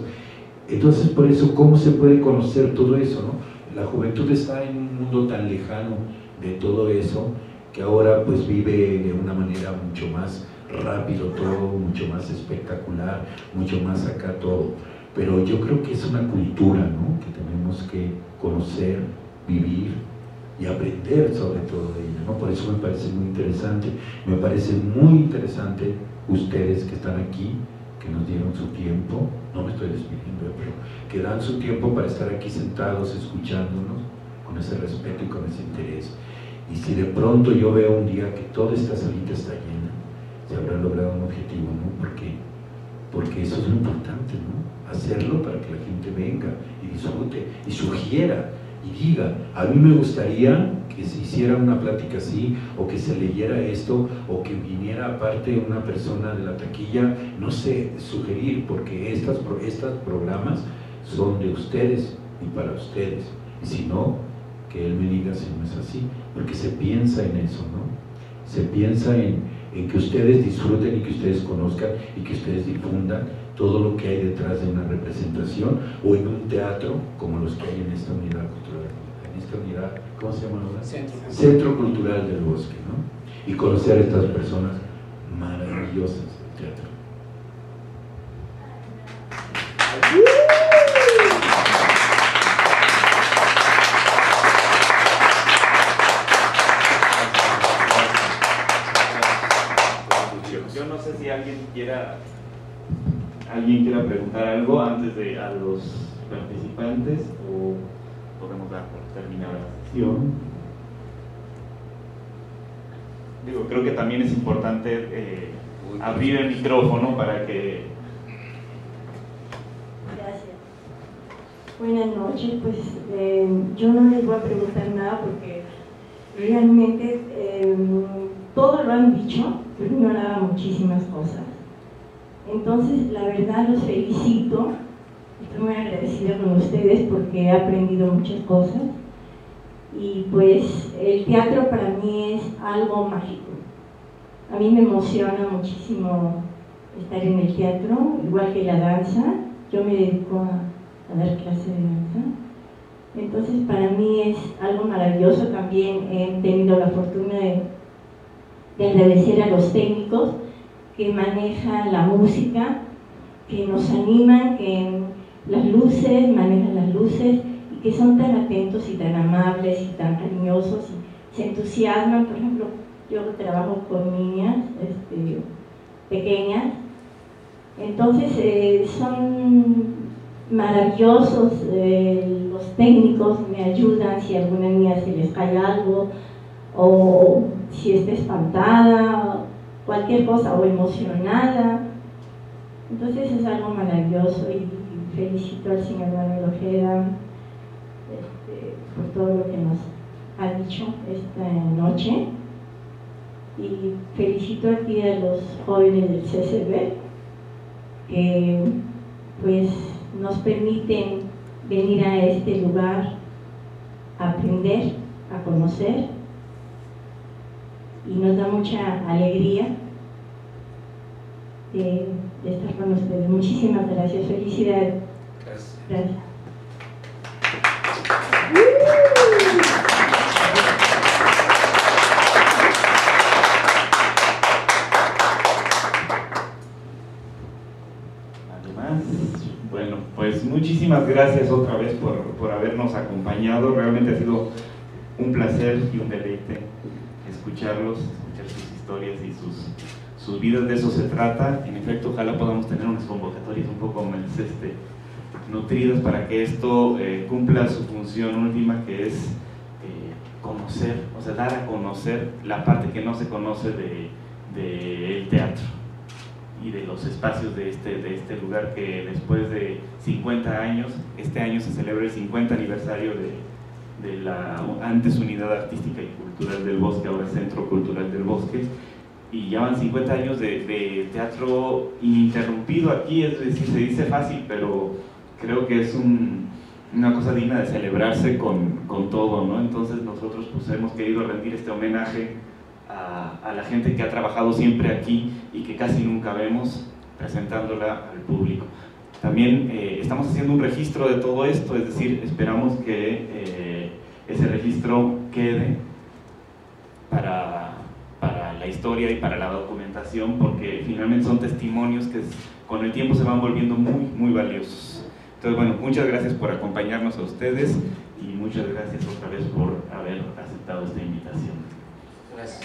[SPEAKER 2] Entonces, por eso, ¿cómo se puede conocer todo eso, no? La juventud está en un mundo tan lejano de todo eso, que ahora pues vive de una manera mucho más rápido todo, mucho más espectacular, mucho más acá todo. Pero yo creo que es una cultura, ¿no?, que tenemos que conocer, vivir y aprender sobre todo de ella, ¿no? Por eso me parece muy interesante, me parece muy interesante ustedes que están aquí, que nos dieron su tiempo, no me estoy despidiendo, pero que dan su tiempo para estar aquí sentados escuchándonos con ese respeto y con ese interés. Y si de pronto yo veo un día que toda esta salita está llena, se habrá logrado un objetivo, ¿no? Porque eso es lo importante, ¿no? Hacerlo para que la gente venga y disfrute y sugiera. y diga, a mí me gustaría que se hiciera una plática así, o que se leyera esto, o que viniera aparte una persona de la taquilla, no sé, sugerir, porque estos programas son de ustedes y para ustedes, y si no, que él me diga si no es así, porque se piensa en eso, ¿no? Se piensa en que ustedes disfruten y que ustedes conozcan y que ustedes difundan todo lo que hay detrás de una representación o en un teatro como los que hay en esta unidad cultural, en esta unidad, ¿cómo se llama ahora? Centro Cultural del Bosque, ¿no? Y conocer a estas personas maravillosas del teatro.
[SPEAKER 1] Yo no sé si alguien quiera preguntar algo antes de a los participantes o podemos dar por terminada la sesión. Digo, creo que también es importante abrir el micrófono para que...
[SPEAKER 6] Gracias. Buenas noches, pues yo no les voy a preguntar nada porque realmente todo lo han dicho, pero ignoraba muchísimas cosas. Entonces, la verdad, los felicito. Estoy muy agradecida con ustedes porque he aprendido muchas cosas. Y pues, el teatro para mí es algo mágico. A mí me emociona muchísimo estar en el teatro, igual que la danza. Yo me dedico a dar clases de danza. Entonces, para mí es algo maravilloso. También he tenido la fortuna de agradecer a los técnicos que manejan la música, que nos animan, que las luces, manejan las luces y que son tan atentos y tan amables y tan cariñosos y se entusiasman. Por ejemplo, yo trabajo con niñas pequeñas, entonces son maravillosos, los técnicos me ayudan si a alguna niña se les cae algo o si está espantada, cualquier cosa, o emocionada. Entonces es algo maravilloso y felicito al señor Manuel Ojeda por todo lo que nos ha dicho esta noche y felicito aquí a los jóvenes del CCB que pues nos permiten venir a este lugar a aprender, a conocer, y nos da mucha alegría de estar con ustedes. Muchísimas gracias, felicidades. Gracias.
[SPEAKER 1] Además, bueno, pues muchísimas gracias otra vez por habernos acompañado. Realmente ha sido un placer y un deleite escuchar sus historias y sus vidas. De eso se trata. En efecto, ojalá podamos tener unas convocatorias un poco más nutridas para que esto cumpla su función última, que es conocer, o sea, dar a conocer la parte que no se conoce del teatro y de los espacios de este lugar, que después de 50 años, este año se celebra el 50 aniversario de la antes Unidad Artística y Cultural del Bosque, ahora Centro Cultural del Bosque, y ya van 50 años de teatro ininterrumpido aquí. Es decir, se dice fácil, pero creo que es una cosa digna de celebrarse con todo, ¿no? Entonces nosotros pues hemos querido rendir este homenaje a la gente que ha trabajado siempre aquí y que casi nunca vemos, presentándola al público. También estamos haciendo un registro de todo esto, es decir, esperamos que ese registro quede para la historia y para la documentación, porque finalmente son testimonios que con el tiempo se van volviendo muy, muy valiosos. Entonces, bueno, muchas gracias por acompañarnos a ustedes y muchas gracias otra vez por haber aceptado esta invitación.
[SPEAKER 3] Gracias.